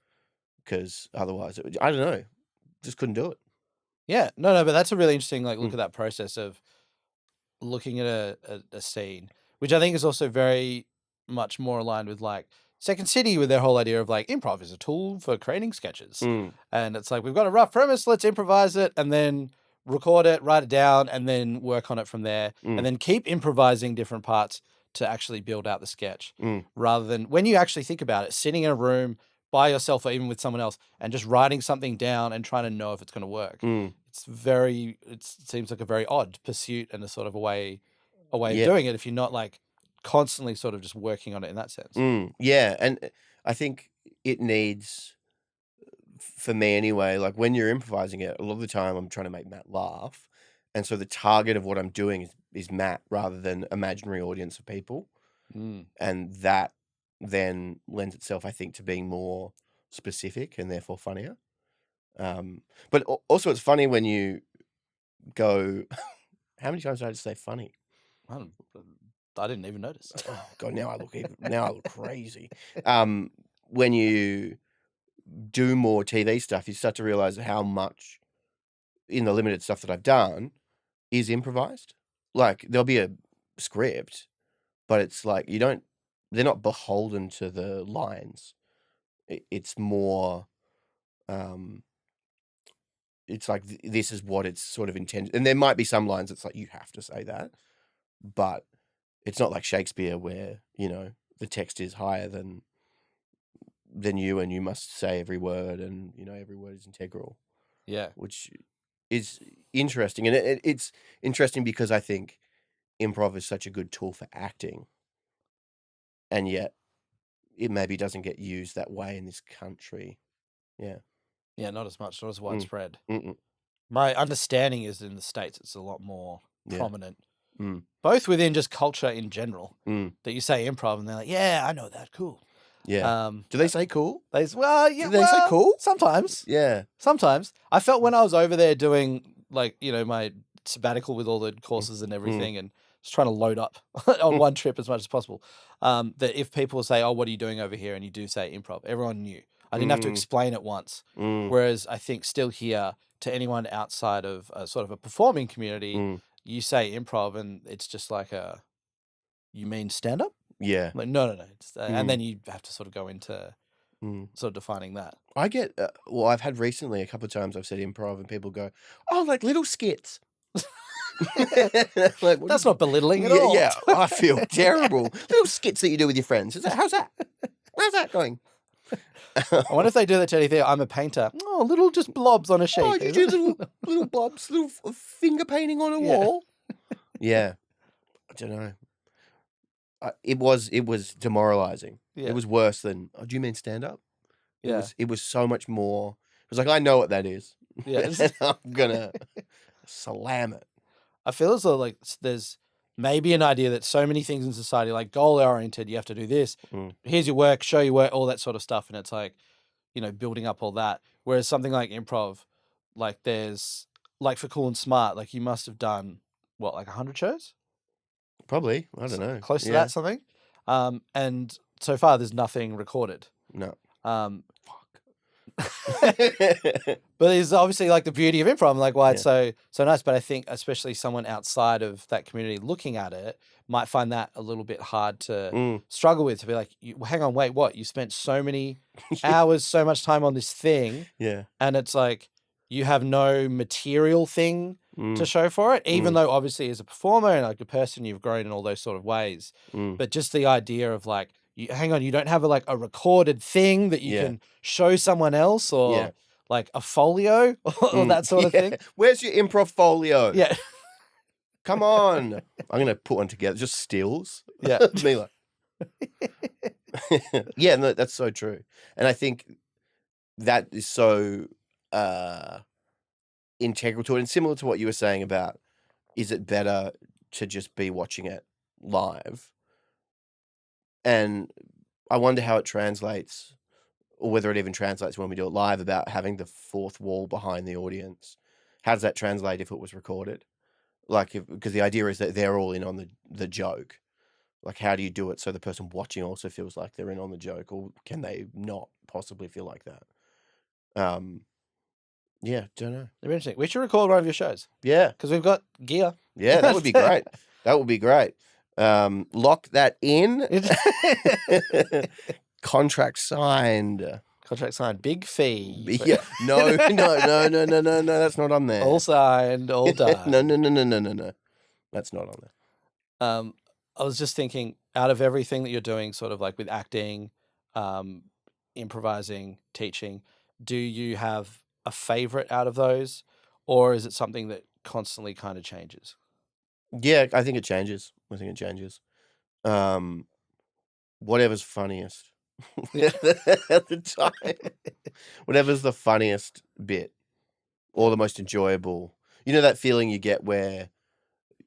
Because otherwise, I don't know, just couldn't do it. Yeah, no, but that's a really interesting look at that process of looking at a scene, which I think is also very much more aligned with like Second City with their whole idea of like improv is a tool for creating sketches. And it's like, we've got a rough premise, let's improvise it and then record it, write it down, and then work on it from there. And then keep improvising different parts to actually build out the sketch. Rather than when you actually think about it, sitting in a room by yourself or even with someone else and just writing something down and trying to know if it's going to work. It seems like a very odd pursuit and a sort of a way of doing it if you're not like constantly sort of just working on it in that sense. Yeah, and I think it needs, for me anyway, like when you're improvising it, a lot of the time I'm trying to make Matt laugh. And so the target of what I'm doing is Matt rather than imaginary audience of people. And that then lends itself, I think, to being more specific and therefore funnier. But also it's funny when you go, how many times did I just say funny? I didn't even notice. Oh God, now I look crazy. When you do more TV stuff, you start to realize how much in the limited stuff that I've done is improvised. Like there'll be a script, but it's like they're not beholden to the lines. It's more, it's like this is what it's sort of intended. And there might be some lines that's like, you have to say that, but it's not like Shakespeare where, the text is higher than you and you must say every word and, every word is integral. Yeah. Which is interesting. And it's interesting because I think improv is such a good tool for acting. And yet it maybe doesn't get used that way in this country. Yeah. Yeah, not as much, not as widespread. My understanding is in the States it's a lot more prominent. Both within just culture in general. That you say improv and they're like, yeah, I know that, cool. Yeah. Do they say cool? Do they say cool? Sometimes. Yeah. Sometimes. I felt when I was over there doing like, my sabbatical with all the courses and everything and just trying to load up on one trip as much as possible, that if people say, oh, what are you doing over here? And you do say improv, everyone knew. I didn't have to explain it once. Whereas I think still here, to anyone outside of a sort of a performing community, you say improv and it's just like you mean stand-up? Yeah. Like, no. And then you have to sort of go into sort of defining that. I get, I've had recently a couple of times I've said improv and people go, oh, like little skits. Like, what That's not belittling at yeah, all. yeah, I feel terrible. Little skits that you do with your friends. How's that? How's that going? I wonder if they do that to anything. I'm a painter. Oh, little just blobs on a sheet. Oh, you do little blobs, little finger painting on a wall. Yeah, I don't know. It was demoralizing. Yeah. It was worse than. Oh, do you mean stand up? Yeah. It was so much more. It was like, I know what that is. Yeah. And I'm gonna slam it. I feel as though like there's maybe an idea that so many things in society, like goal oriented, you have to do this. Here's your work, show your work, all that sort of stuff, and it's like, building up all that. Whereas something like improv, like there's like for Cool and Smart, like you must have done what, like 100 shows? Probably. I don't know. Close to that, something. And so far there's nothing recorded. No. But it's obviously like the beauty of improv, like why it's so nice. But I think especially someone outside of that community looking at it might find that a little bit hard to struggle with, to be like, hang on, wait, what? You spent so many hours, so much time on this thing. Yeah. And it's like you have no material thing to show for it, even though obviously as a performer and like a person you've grown in all those sort of ways. But just the idea of like, hang on, you don't have a recorded thing that you can show someone else, or like a folio or that sort of thing. Where's your improv folio? Yeah. Come on. I'm going to put one together. Just stills. Yeah. Me like. Yeah, no, that's so true. And I think that is so integral to it. And similar to what you were saying about, is it better to just be watching it live? And I wonder how it translates, or whether it even translates when we do it live, about having the fourth wall behind the audience. How does that translate if it was recorded? Like, because the idea is that they're all in on the joke. Like, how do you do it so the person watching also feels like they're in on the joke, or can they not possibly feel like that? Yeah, don't know. They're interesting. We should record one of your shows. Yeah, because we've got gear. Yeah, that would be great. That would be great. Lock that in. Contract signed. Contract signed. Big fee. Yeah. No. That's not on there. All signed. All done. No. That's not on there. I was just thinking, out of everything that you're doing, sort of like with acting, improvising, teaching, do you have a favorite out of those, or is it something that constantly kind of changes? Yeah, I think it changes. Whatever's funniest at the time. Whatever's the funniest bit or the most enjoyable. You know that feeling you get where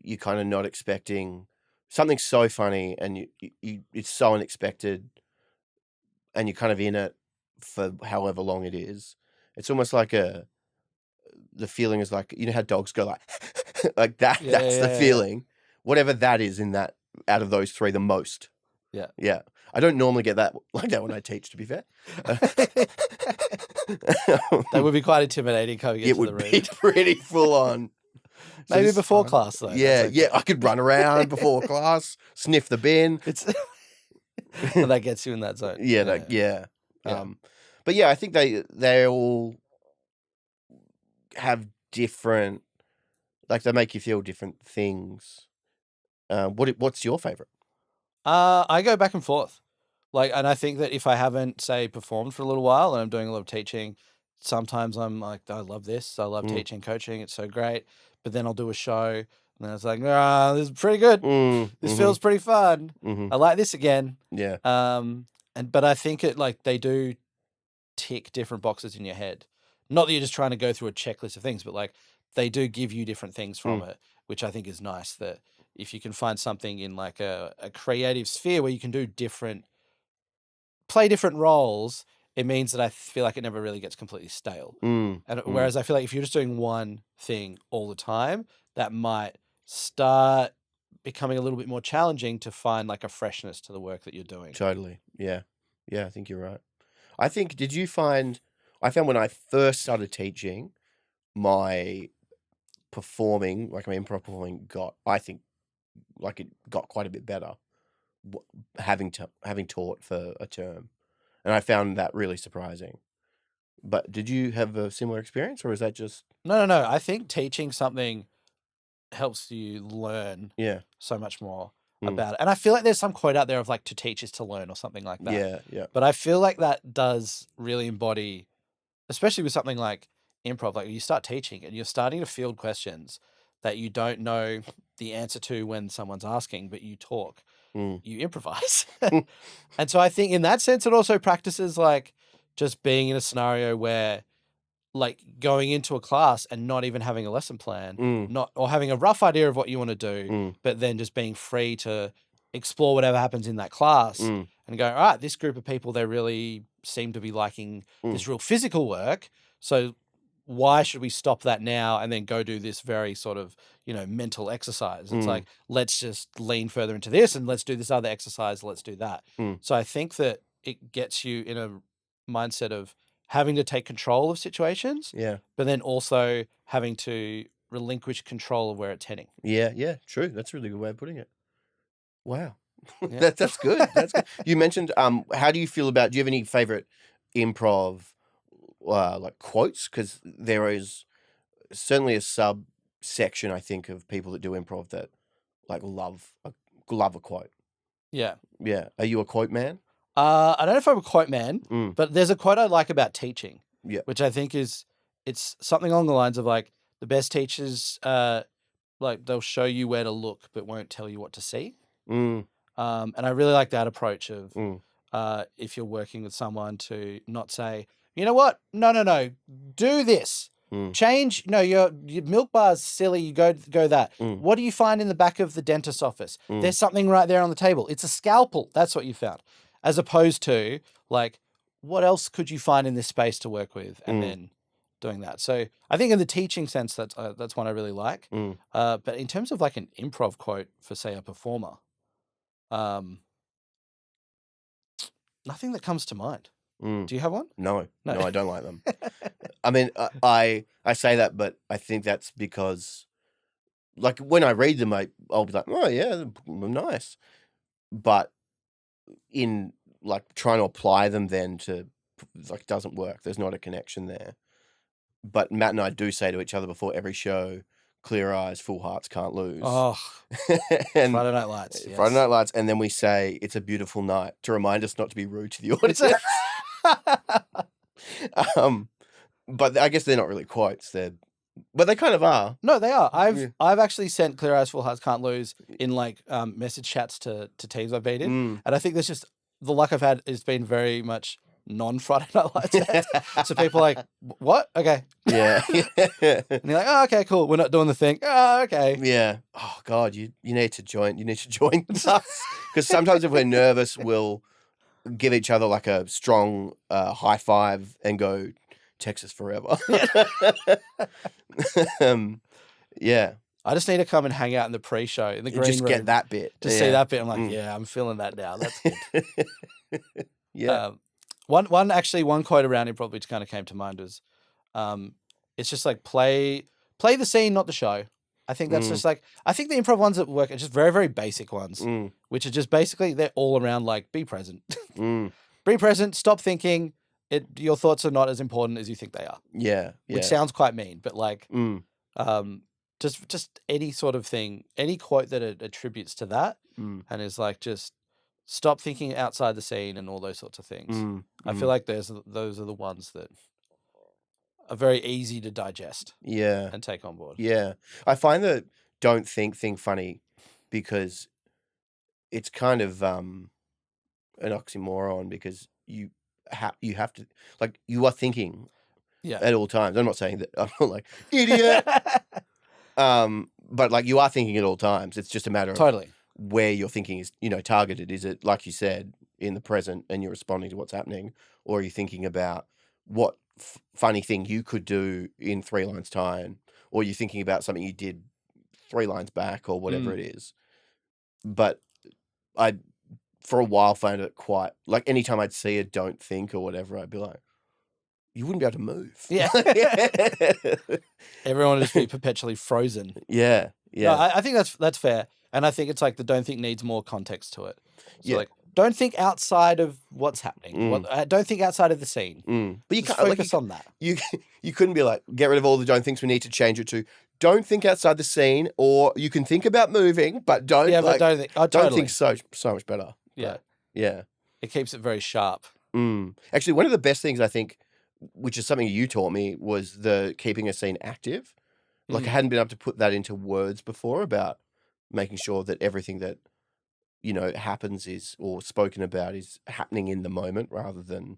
you're kind of not expecting something so funny, and you it's so unexpected, and you're kind of in it for however long it is. It's almost like the feeling is like, you know how dogs go like like that. That's the feeling. Whatever that is in that, out of those three, the most. Yeah. Yeah. I don't normally get that like that when I teach, to be fair. That would be quite intimidating coming into the room. It would be pretty full on. Maybe before class, though. Yeah, I could run around before class, sniff the bin. And that gets you in that zone. Yeah. But yeah, I think they all have different, like, they make you feel different things. What's your favorite? I go back and forth. And I think that if I haven't, say, performed for a little while and I'm doing a lot of teaching, sometimes I'm like, I love this. I love teaching, coaching. It's so great. But then I'll do a show and then it's like, this is pretty good. This feels pretty fun. I like this again. Yeah. But I think they do tick different boxes in your head. Not that you're just trying to go through a checklist of things, but they do give you different things from it, which I think is nice. That if you can find something in a creative sphere where you can play different roles, it means that I feel like it never really gets completely stale. Whereas I feel like if you're just doing one thing all the time, that might start becoming a little bit more challenging to find a freshness to the work that you're doing. Totally. Yeah. Yeah, I think you're right. I found when I first started teaching, my performing, my improv performing it got quite a bit better having taught for a term. And I found that really surprising. But did you have a similar experience, or is that just... No. I think teaching something helps you learn Yeah. so much more about it. And I feel like there's some quote out there of like, to teach is to learn or something like that. Yeah. Yeah. But I feel like that does really embody, especially with something like improv, like you start teaching and you're starting to field questions that you don't know the answer to when someone's asking, but you talk, you improvise. And so I think in that sense, it also practices like just being in a scenario where like going into a class and not even having a lesson plan, or having a rough idea of what you want to do, but then just being free to explore whatever happens in that class and go, all right, this group of people, they really seem to be liking this real physical work. So why should we stop that now and then go do this very sort of, mental exercise? It's like, let's just lean further into this and let's do this other exercise. Let's do that. So I think that it gets you in a mindset of having to take control of situations, but then also having to relinquish control of where it's heading. Yeah, true. That's a really good way of putting it. Wow. That's good. That's good. You mentioned, how do you feel about, do you have any favorite improv, like quotes? Because there is certainly a subsection, I think, of people that do improv that like love a quote. Yeah. Yeah. Are you a quote man? I don't know if I'm a quote man, but there's a quote I like about teaching, which I think it's something along the lines of like, the best teachers, like they'll show you where to look, but won't tell you what to see. And I really like that approach of, if you're working with someone, to not say, you know what? No, do this. Change. No, your milk bar's silly. You go that. What do you find in the back of the dentist's office? There's something right there on the table. It's a scalpel. That's what you found. As opposed to like, what else could you find in this space to work with? And then doing that. So I think in the teaching sense, that's one I really like. But in terms of like an improv quote for, say, a performer, nothing that comes to mind. Do you have one? No, I don't like them. I mean, I say that, but I think that's because, like, when I read them, I'll be like, oh yeah, nice. But in like trying to apply them then to, like, doesn't work. There's not a connection there. But Matt and I do say to each other before every show, clear eyes, full hearts, can't lose. Oh, and Friday Night Lights. Yes. Friday Night Lights, and then we say it's a beautiful night to remind us not to be rude to the audience. But I guess they're not really quotes. But they kind of are. No, they are. I've actually sent clear eyes, full hearts, can't lose in like message chats to teams I've been in, and I think there's just the luck I've had has been very much non-Friday Night Lights. So people are like, what? Okay. Yeah. And you're like, oh, okay, cool. We're not doing the thing. Oh, okay. Yeah. Oh God, you need to join. You need to join us, because sometimes if we're nervous, we'll give each other like a strong high five and go, Texas forever. Yeah. I just need to come and hang out in the pre-show in the green just room. Get that bit. Just see that bit. I'm like, yeah, I'm feeling that now. That's good. Yeah. One quote around improv which kind of came to mind was, it's just like play the scene, not the show. I think that's just like, I think the improv ones that work are just very, very basic ones, which are just basically, they're all around like, be present. Be present, stop thinking. Your thoughts are not as important as you think they are. Yeah. Which sounds quite mean, but like, just any sort of thing, any quote that it attributes to that and is like, just stop thinking outside the scene and all those sorts of things. I feel like those are the ones that are very easy to digest. Yeah. And take on board. Yeah. I find the don't think thing funny because it's kind of an oxymoron, because you have to, like, you are thinking at all times. I'm not saying that I'm not like, idiot. But like, you are thinking at all times. It's just a matter of where your thinking is, targeted. Is it, like you said, in the present and you're responding to what's happening, or are you thinking about what funny thing you could do in 3 lines time, or you're thinking about something you did 3 lines back, or whatever it is. But I, for a while, found it quite, like, anytime I'd see a don't think or whatever, I'd be like, you wouldn't be able to move. Yeah. Everyone would just be perpetually frozen. Yeah. Yeah. No, I think that's fair. And I think it's like the don't think needs more context to it. So like, don't think outside of what's happening. Don't think outside of the scene. But you just can't focus on that. You couldn't be like, get rid of all the don't thinks, we need to change it to don't think outside the scene, or you can think about moving, but don't. Yeah, but don't think. Oh, Don't totally. think so much better. Yeah. But, yeah. It keeps it very sharp. Actually, one of the best things I think, which is something you taught me, was the keeping a scene active. Like I hadn't been able to put that into words before about making sure that everything that happens or spoken about is happening in the moment rather than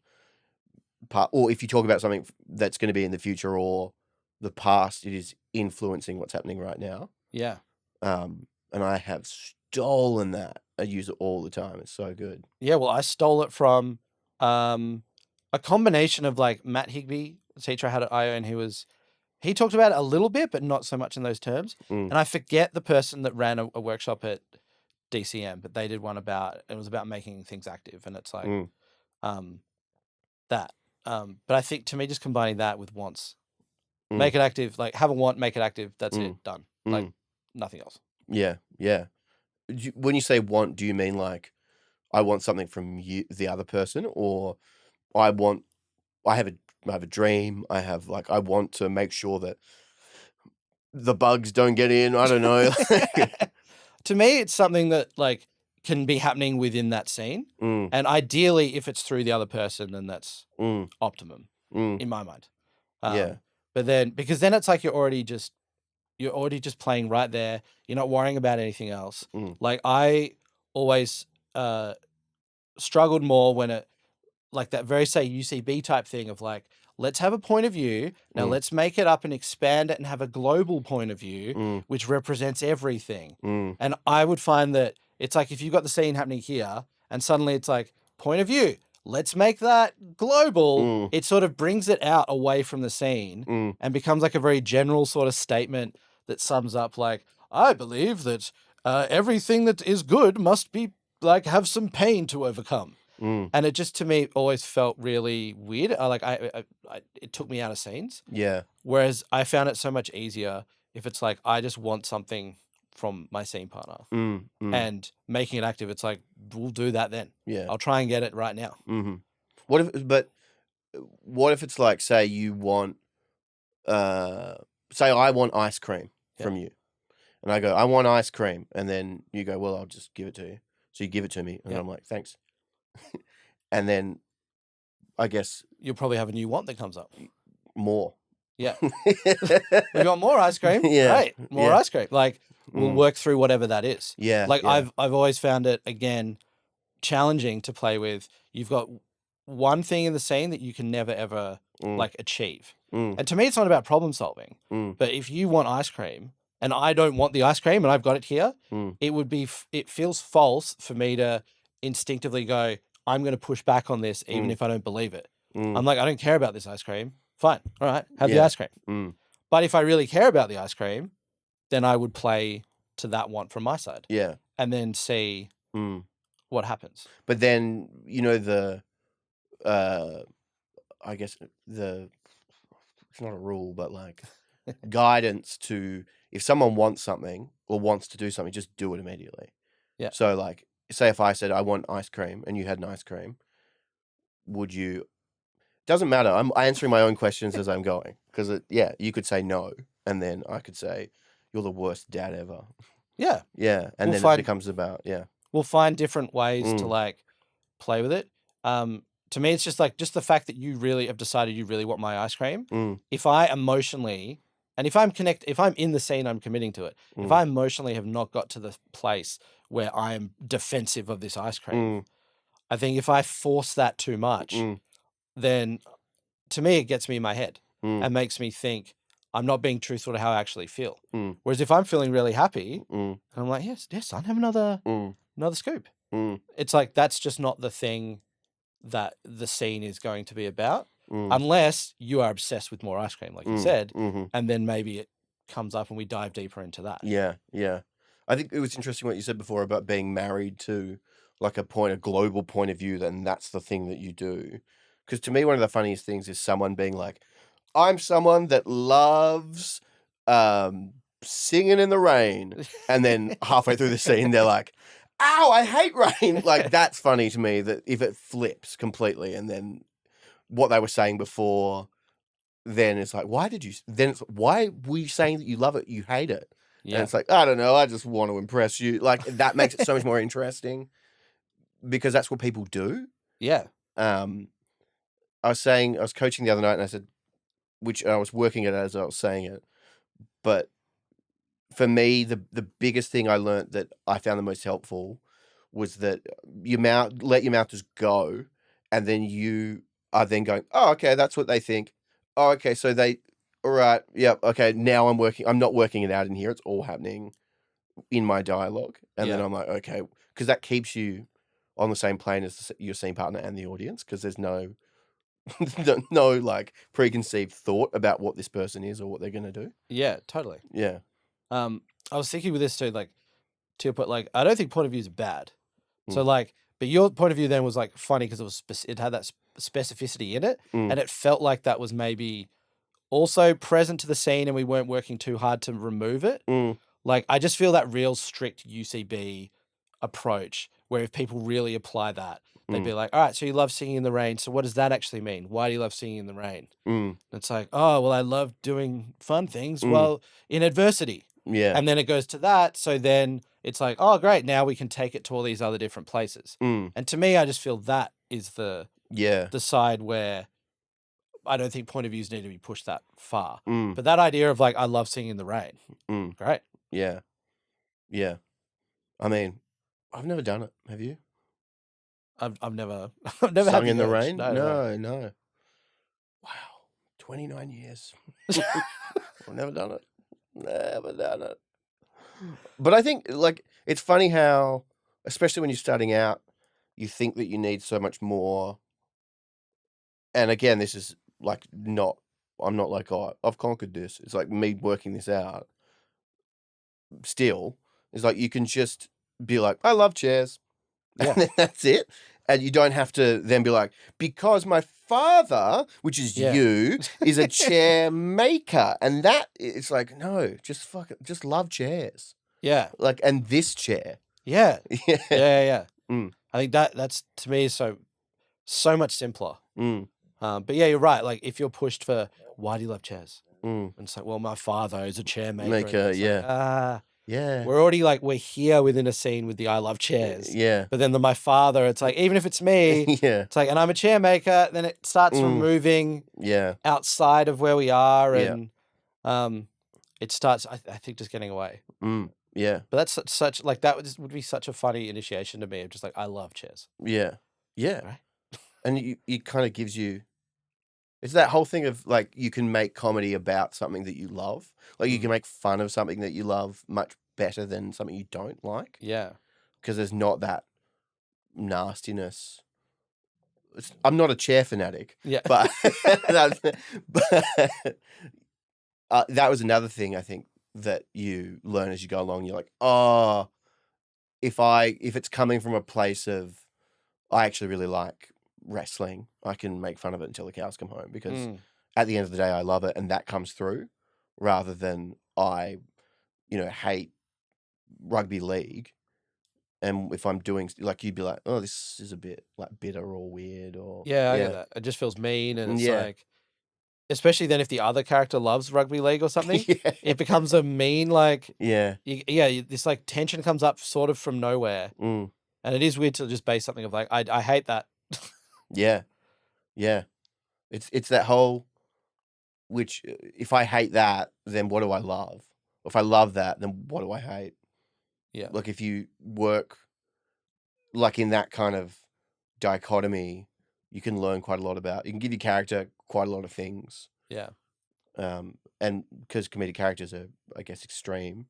or if you talk about something that's going to be in the future or the past, it is influencing what's happening right now. Yeah. And I have stolen that. I use it all the time. It's so good. Yeah, well, I stole it from a combination of like Matt Higbee, the teacher I had at IO, and he talked about it a little bit, but not so much in those terms. And I forget the person that ran a workshop at DCM, but they did one it was about making things active, and it's like that. But I think to me, just combining that with wants, make it active, like have a want, make it active. That's it, done. Like nothing else. Yeah, yeah. When you say want, do you mean like I want something from you, the other person, or I have a dream. I want to make sure that the bugs don't get in. I don't know. To me, it's something that like can be happening within that scene, and ideally, if it's through the other person, then that's optimum in my mind. Yeah. But then, because then it's like you're already just playing right there. You're not worrying about anything else. Like I always struggled more when it like that very say UCB type thing of like, let's have a point of view. Now let's make it up and expand it and have a global point of view, which represents everything. And I would find that it's like, if you've got the scene happening here and suddenly it's like point of view, let's make that global. It sort of brings it out away from the scene and becomes like a very general sort of statement that sums up like, I believe that everything that is good must be like have some pain to overcome. And it just, to me, always felt really weird. It took me out of scenes. Yeah. Whereas I found it so much easier if it's like, I just want something from my scene partner and making it active. It's like, we'll do that then. Yeah. I'll try and get it right now. What if it's like, say you want, say I want ice cream from you, and I go, I want ice cream. And then you go, well, I'll just give it to you. So you give it to me and I'm like, thanks. And then I guess you'll probably have a new want that comes up. More. Yeah. We want more ice cream. Yeah. Great. More ice cream. Like we'll work through whatever that is. Yeah. Like I've always found it, again, challenging to play with. You've got one thing in the scene that you can never ever like achieve. And to me, it's not about problem solving. But if you want ice cream and I don't want the ice cream and I've got it here, it feels false for me to instinctively go, I'm going to push back on this even if I don't believe it. I'm like, I don't care about this ice cream. Fine. All right. Have the ice cream. But if I really care about the ice cream, then I would play to that want from my side. Yeah. And then see what happens. But then, I guess it's not a rule, but like guidance to, if someone wants something or wants to do something, just do it immediately. Yeah. So like, say if I said I want ice cream and you had an ice cream, would you? Doesn't matter. I'm answering my own questions as I'm going, because you could say no, and then I could say you're the worst dad ever. Yeah. Yeah, and then it becomes about We'll find different ways to like play with it. To me, it's just the fact that you really have decided you really want my ice cream. If I emotionally, and if I'm in the scene, I'm committing to it. If I emotionally have not got to the place where I am defensive of this ice cream, I think if I force that too much, then to me, it gets me in my head and makes me think I'm not being truthful to how I actually feel. Whereas if I'm feeling really happy, I'm like, yes, son, have another scoop. It's like, that's just not the thing that the scene is going to be about, unless you are obsessed with more ice cream, like you said, and then maybe it comes up and we dive deeper into that. Yeah, yeah. I think it was interesting what you said before about being married to like a global point of view, then that's the thing that you do. Because to me, one of the funniest things is someone being like, I'm someone that loves singing in the rain. And then halfway through the scene, they're like, ow, I hate rain. Like, that's funny to me, that if it flips completely and then what they were saying before then it's like, why were you saying that you love it? You hate it. And Yeah. it's like, I don't know. I just want to impress you. Like that makes it so much more interesting because that's what people do. Yeah. I was coaching the other night and I said, which I was working it as I was saying it. But for me, the biggest thing I learned that I found the most helpful was that let your mouth just go. And then you are then going, oh, okay, that's what they think. Oh, okay. So all right. Yep. Okay. Now I'm not working it out in here. It's all happening in my dialogue. And then I'm like, okay, because that keeps you on the same plane as your scene partner and the audience. Cause there's no like preconceived thought about what this person is or what they're going to do. Yeah, totally. Yeah. I was thinking with this too, like, to your point, like, I don't think point of view is bad. So like, but your point of view then was like funny because it had that specificity in it, and it felt like that was maybe also present to the scene, and we weren't working too hard to remove it. Like, I just feel that real strict UCB approach, where if people really apply that, they'd be like, all right, so you love singing in the rain. So what does that actually mean? Why do you love singing in the rain? And it's like, oh, well, I love doing fun things. Well, in adversity. Yeah. And then it goes to that. So then it's like, oh, great. Now we can take it to all these other different places. And to me, I just feel that is the side where I don't think point of views need to be pushed that far. But that idea of like, I love singing in the rain. Great. Yeah. Yeah. I mean, I've never done it. Have you? I've never Sung had in the urge. rain? No. Wow. 29 years. I've never done it. Never done it. But I think, like, it's funny how, especially when you're starting out, you think that you need so much more. And again, this is like I'm not like, oh, I've conquered this. It's like me working this out. Still, it's like you can just be like, I love chairs. Yeah. And then that's it. And you don't have to then be like, because my father, which is you, is a chair maker. And that, it's like, no, just love chairs. Yeah. Like, and this chair. Yeah. Yeah. I think that's to me so much simpler. But yeah, you're right. Like, if you're pushed for, why do you love chairs? And it's like, well, my father is a chair maker. Yeah. We're already like, we're here within a scene with the I love chairs. Yeah. But then my father, it's like, even if it's me, it's like, and I'm a chair maker, then it starts removing outside of where we are. And it starts, I think, just getting away. Yeah. But that's such like, that would be such a funny initiation to me of just like, I love chairs. Yeah. Yeah. Right? And it kind of gives you, it's that whole thing of like, you can make comedy about something that you love. Like you can make fun of something that you love much better than something you don't like. Yeah. Because there's not that nastiness. I'm not a chair fanatic. Yeah. But, that was another thing I think that you learn as you go along. You're like, oh, if it's coming from a place of, I actually really like wrestling, I can make fun of it until the cows come home because at the end of the day I love it, and that comes through rather than I hate rugby league, and if I'm doing like, you'd be like, oh, this is a bit like bitter or weird or I get that. It just feels mean, and it's like, especially then if the other character loves rugby league or something, it becomes a mean, like, this like tension comes up sort of from nowhere. And it is weird to just base something of like, I hate that. Yeah. It's that whole, which if I hate that, then what do I love? If I love that, then what do I hate? Yeah. Like if you work like in that kind of dichotomy, you can learn quite a lot about, you can give your character quite a lot of things. Yeah. And because comedic characters are, I guess, extreme,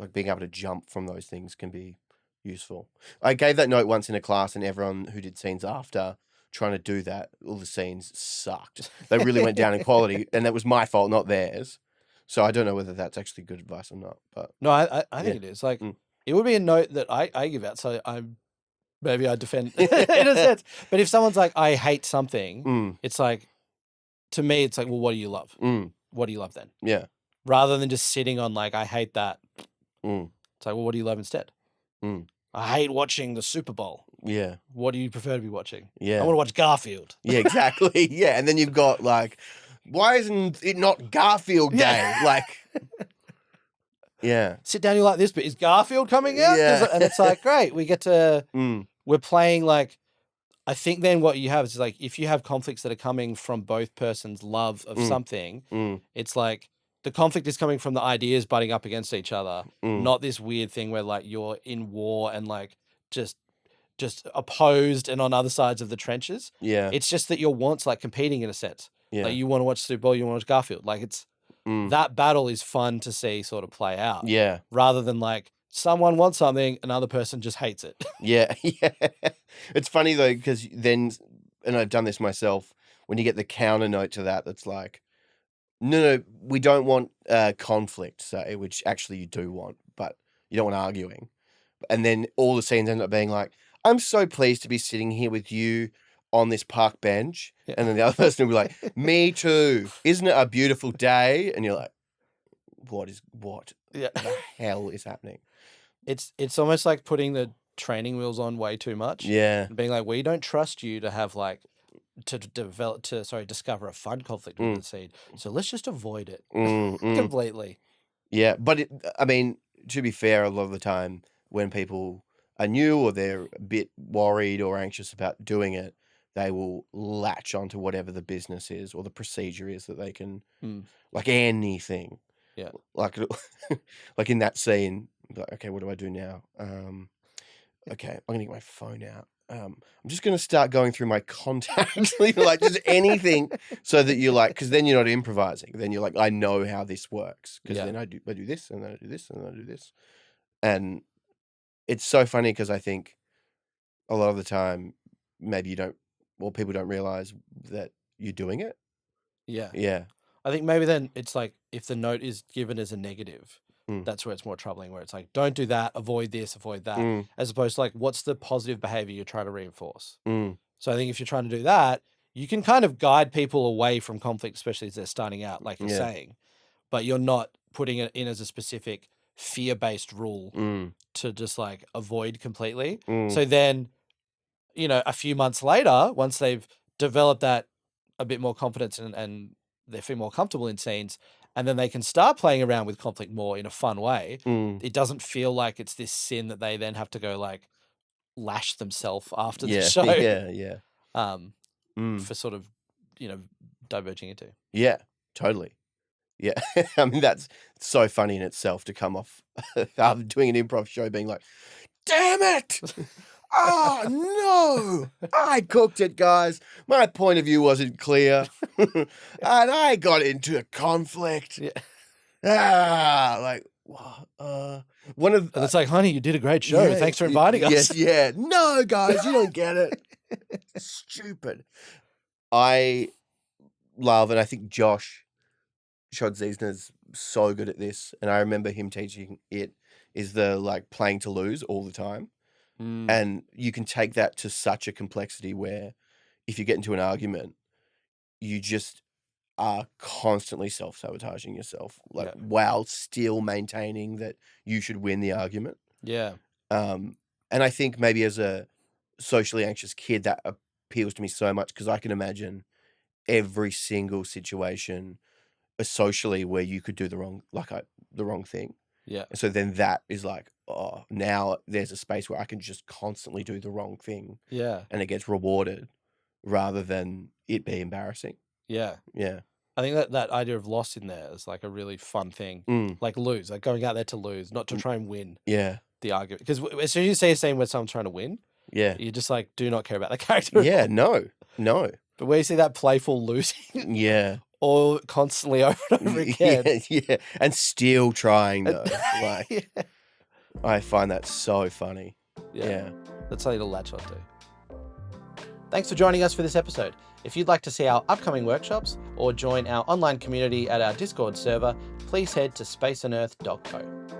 like being able to jump from those things can be useful. I gave that note once in a class, and everyone who did scenes after trying to do that, all the scenes sucked. They really went down in quality, and that was my fault, not theirs. So I don't know whether that's actually good advice or not. But no, I think it is. Like, it would be a note that I give out, so maybe I defend in a sense. But if someone's like, I hate something, it's like, to me, it's like, well, what do you love? What do you love then? Yeah. Rather than just sitting on like, I hate that. It's like, well, what do you love instead? I hate watching the Super Bowl. Yeah. What do you prefer to be watching? Yeah. I want to watch Garfield. Yeah, exactly. Yeah. And then you've got like Why isn't it not Garfield Day? Like, yeah. Sit down, you like this, but is Garfield coming out? Yeah. And it's like, great, we get to, Mm, we're playing like, I think then what you have is like, if you have conflicts that are coming from both persons' love of something, it's like the conflict is coming from the ideas butting up against each other, not this weird thing where like you're in war and like just opposed and on other sides of the trenches. yeah. It's just that your wants like competing in a sense. Yeah. Like you want to watch Super Bowl, you want to watch Garfield. Like it's that battle is fun to see sort of play out. Yeah. Rather than like someone wants something, another person just hates it. Yeah. Yeah. It's funny though, because then, and I've done this myself, when you get the counter note to that, that's like, no, we don't want conflict, say, which actually you do want, but you don't want arguing. And then all the scenes end up being like, I'm so pleased to be sitting here with you on this park bench. Yeah. And then the other person will be like, me too. Isn't it a beautiful day? And you're like, what Yeah. the hell is happening? It's almost like putting the training wheels on way too much. Yeah. And being like, we don't trust you to have like discover a fun conflict with the seed. So let's just avoid it completely. Yeah. But I mean, to be fair, a lot of the time when people are new or they're a bit worried or anxious about doing it, they will latch onto whatever the business is or the procedure is that they can, like anything. Yeah. Like, like in that scene, like, okay, what do I do now? Okay, I'm gonna get my phone out. I'm just gonna start going through my contacts, like just anything, so that you're like, because then you're not improvising. Then you're like, I know how this works, because then I do this, and then I do this, and then I do this, and it's so funny because I think a lot of the time maybe people don't realize that you're doing it. Yeah. Yeah. I think maybe then it's like if the note is given as a negative, that's where it's more troubling, where it's like, don't do that, avoid this, avoid that, as opposed to like, what's the positive behavior you're trying to reinforce? So I think if you're trying to do that, you can kind of guide people away from conflict, especially as they're starting out, like you're saying, but you're not putting it in as a specific fear-based rule to just like avoid completely. So then, you know, a few months later, once they've developed that a bit more confidence and they feel more comfortable in scenes, and then they can start playing around with conflict more in a fun way. It doesn't feel like it's this sin that they then have to go like lash themselves after the show. For sort of, you know, diverging into. Yeah, totally. Yeah. I mean, that's so funny in itself to come off after doing an improv show being like, damn it! Oh, no! I cooked it, guys. My point of view wasn't clear. And I got into a conflict. Like, one of... And it's like, honey, you did a great show. Thanks for inviting us. Yeah. No, guys, you don't get it. Stupid. I love, and I think Josh Schodziesner's so good at this, and I remember him teaching it, is the like playing to lose all the time. And you can take that to such a complexity where if you get into an argument, you just are constantly self-sabotaging yourself, like while still maintaining that you should win the argument. Yeah. And I think maybe as a socially anxious kid, that appeals to me so much because I can imagine every single situation socially where you could do the wrong thing. Yeah. So then that is like, oh, now there's a space where I can just constantly do the wrong thing. Yeah. And it gets rewarded rather than it be embarrassing. Yeah. Yeah. I think that idea of loss in there is like a really fun thing. Like lose, like going out there to lose, not to try and win the argument. Because as soon as you see a scene where someone's trying to win, you're just like, do not care about the character. Yeah, no. But where you see that playful losing, or constantly over and over again, and still trying though, like I find that so funny. Yeah, that's something to latch onto. Thanks for joining us for this episode. If you'd like to see our upcoming workshops or join our online community at our Discord server, please head to spaceandearth.co.